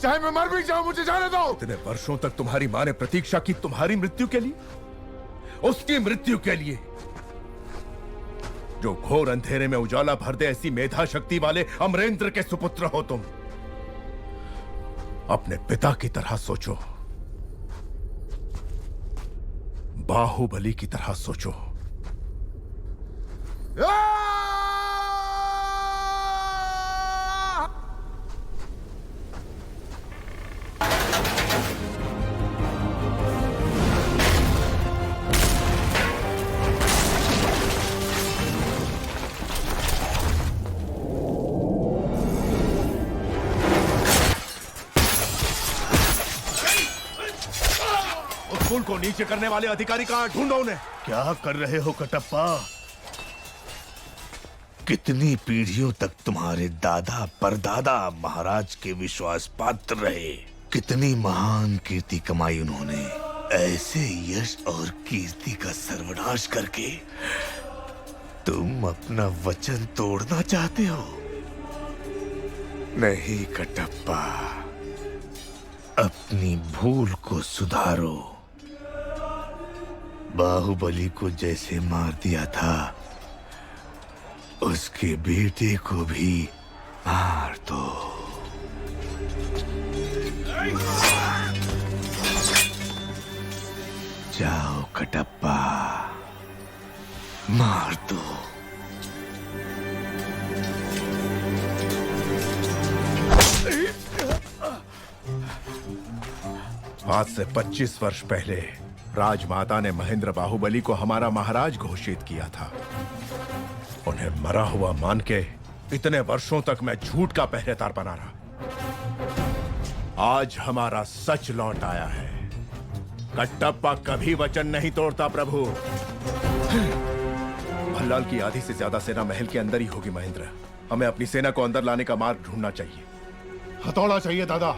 Speaker 12: चाहे मैं मर भी जाऊं, मुझे जाने दो। इतने वर्षों तक तुम्हारी माँ ने प्रतीक्षा की तुम्हारी मृत्यु के लिए, उसकी मृत्यु के लिए, जो घोर अंधेरे में उजाला भर दे ऐसी मेधा शक्ति वाले अमरेंद्र के सुपुत्र हो तुम। अपने पिता की तरह सोचो, बाहुबली की तरह सोचो। पुल को नीचे करने वाले अधिकारी कहां? ढूंढो उन्हें।
Speaker 1: क्या कर रहे हो कटप्पा? कितनी पीढ़ियों तक तुम्हारे दादा परदादा महाराज के विश्वास पात्र रहे, कितनी महान कीर्ति कमाई उन्होंने। ऐसे यश और कीर्ति का सर्वनाश करके तुम अपना वचन तोड़ना चाहते हो? नहीं कटप्पा, अपनी भूल को सुधारो। बाहुबली को जैसे मार दिया था, उसके बेटे को भी मार दो। जाओ कटप्पा, मार दो।
Speaker 12: आज से 25 वर्ष पहले राजमाता ने महेंद्र बाहुबली को हमारा महाराज घोषित किया था। उन्हें मरा हुआ मान के इतने वर्षों तक मैं झूठ का पहरेदार बना रहा। आज हमारा सच लौट आया है। कटप्पा कभी वचन नहीं तोड़ता प्रभु। भल्लाल की आधी से ज्यादा सेना महल के अंदर ही होगी महेंद्र। हमें अपनी सेना को अंदर लाने का मार्ग ढूंढना चाहिए।
Speaker 1: हथौड़ा चाहिए दादा।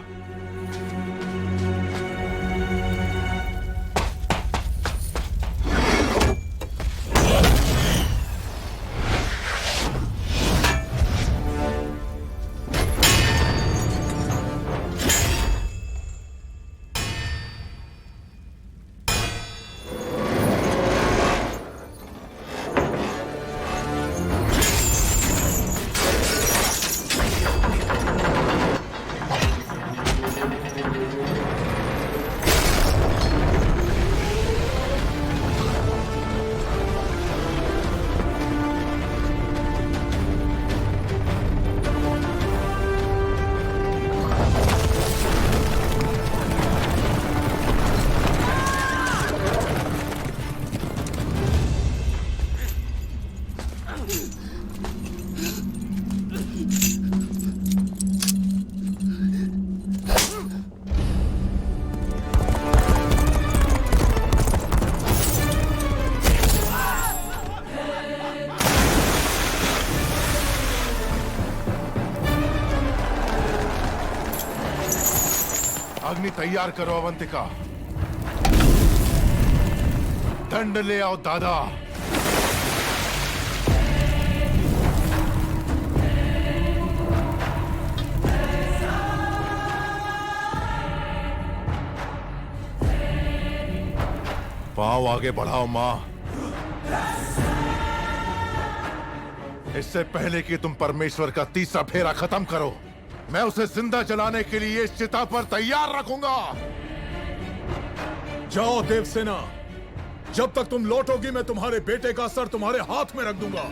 Speaker 6: अग्नि तैयार करो अवंतिका। दंड ले आओ दादा। पांव आगे बढ़ाओ मां। इससे पहले कि तुम परमेश्वर का तीसरा फेरा खत्म करो, मैं उसे जिंदा जलाने के लिए इस चिता पर तैयार रखूंगा।
Speaker 7: जाओ देवसेना, जब तक तुम लौटोगी मैं तुम्हारे बेटे का सर तुम्हारे हाथ में रख दूंगा।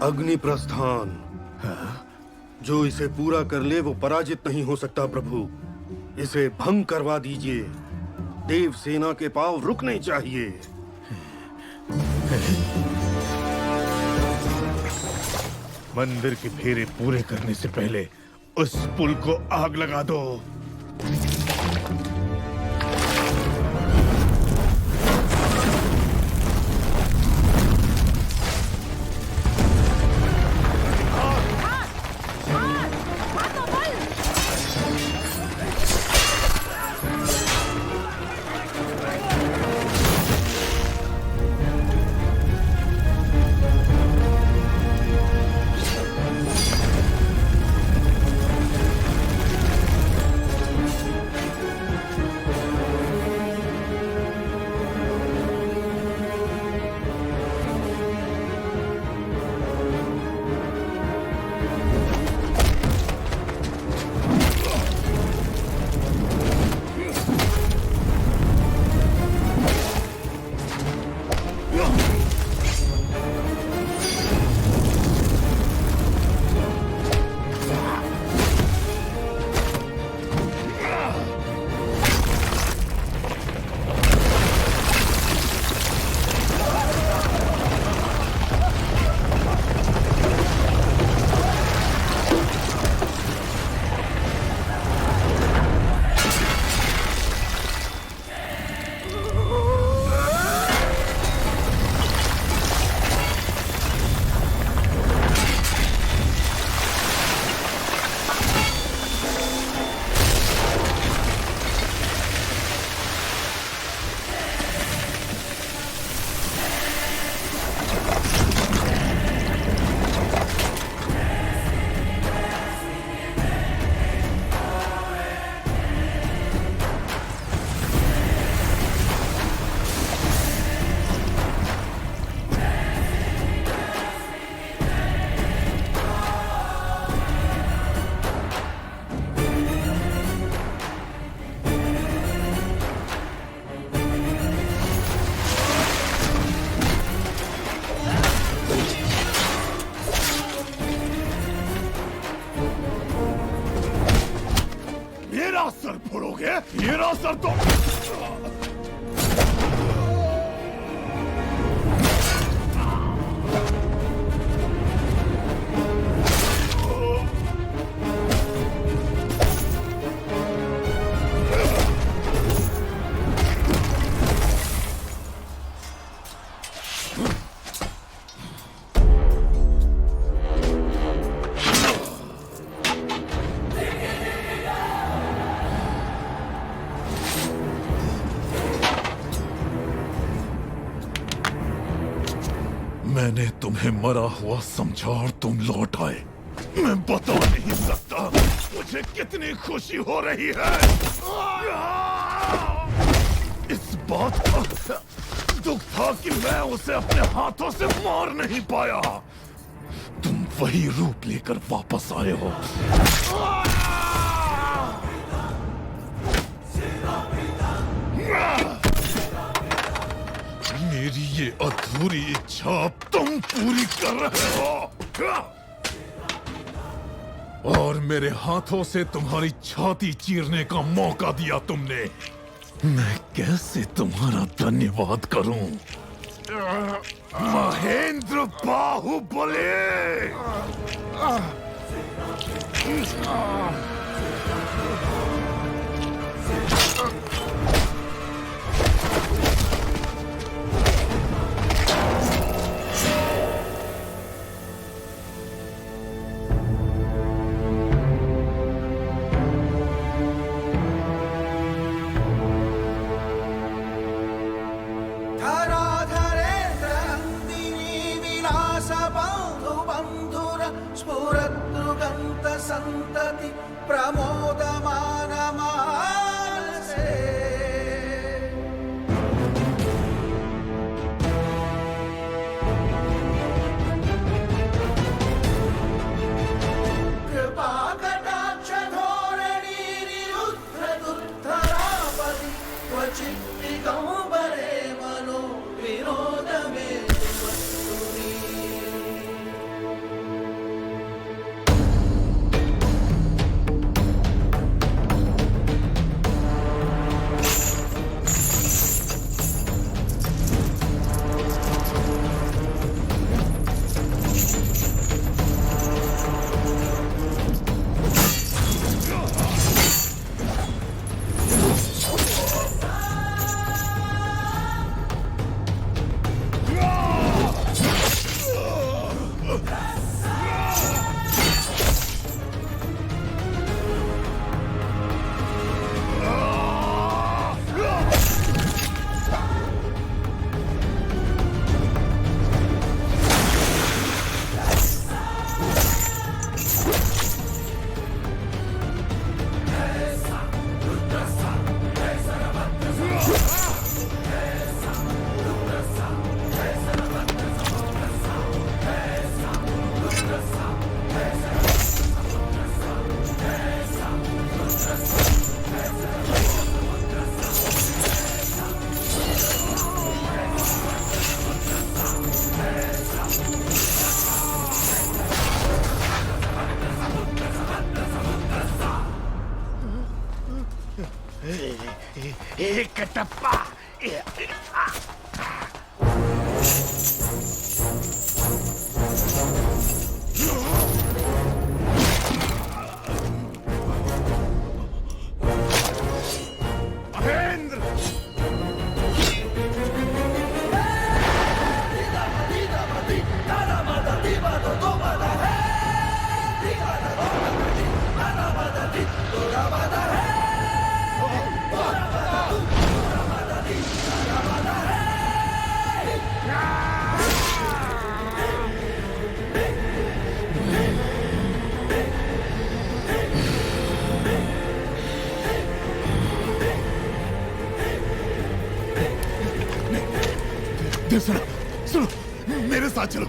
Speaker 21: अग्नि प्रस्थान। जो इसे पूरा कर ले वो पराजित नहीं हो सकता प्रभु। इसे भंग करवा दीजिए। देव सेना के पांव रुकने चाहिए।
Speaker 1: मंदिर के फेरे पूरे करने से पहले उस पुल को आग लगा दो। ये रहा सर तो।
Speaker 7: मैंने तुम्हें मरा हुआ समझा और तुम लौट आए। मैं बता नहीं सकता मुझे कितनी खुशी हो रही है। इस बात का दुख था कि मैं उसे अपने हाथों से मार नहीं पाया। तुम वही रूप लेकर वापस आए हो। मेरी ये अधूरी इच्छा तुम पूरी कर रहे हो और मेरे हाथों से तुम्हारी छाती चीरने का मौका दिया तुमने। मैं कैसे तुम्हारा धन्यवाद करूं?
Speaker 1: महेंद्र बाहुबली।
Speaker 13: संतति प्रमोदमान मानसे। कृपा कटाक्ष धोरणी निरुद्ध दुर्धरापति क्वचित् दिगंबरे मनो विनोद में
Speaker 1: एक टप्पा।
Speaker 7: सुनो सुनो, मेरे साथ चलो,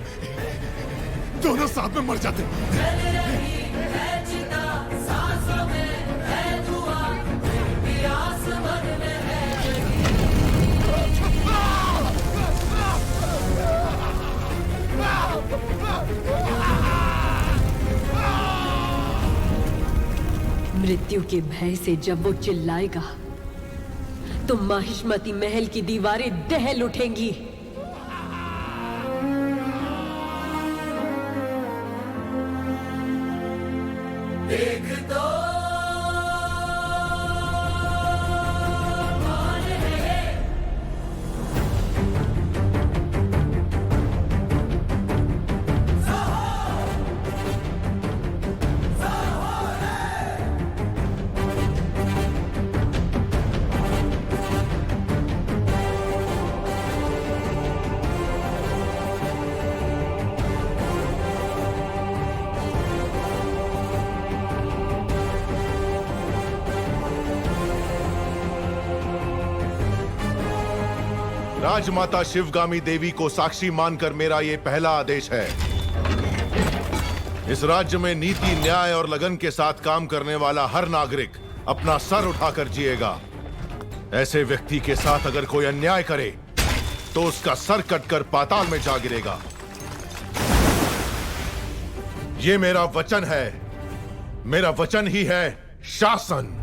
Speaker 7: दोनों साथ में मर जाते।
Speaker 8: मृत्यु के भय से जब वो चिल्लाएगा तो माहिष्मती महल की दीवारें दहल उठेंगी।
Speaker 13: एक तो कौन है
Speaker 6: राजमाता शिवगामी देवी को साक्षी मानकर मेरा ये पहला आदेश है। इस राज्य में नीति, न्याय और लगन के साथ काम करने वाला हर नागरिक अपना सर उठाकर जिएगा। ऐसे व्यक्ति के साथ अगर कोई अन्याय करे तो उसका सर कटकर पाताल में जा गिरेगा। ये मेरा वचन है, मेरा वचन ही है शासन।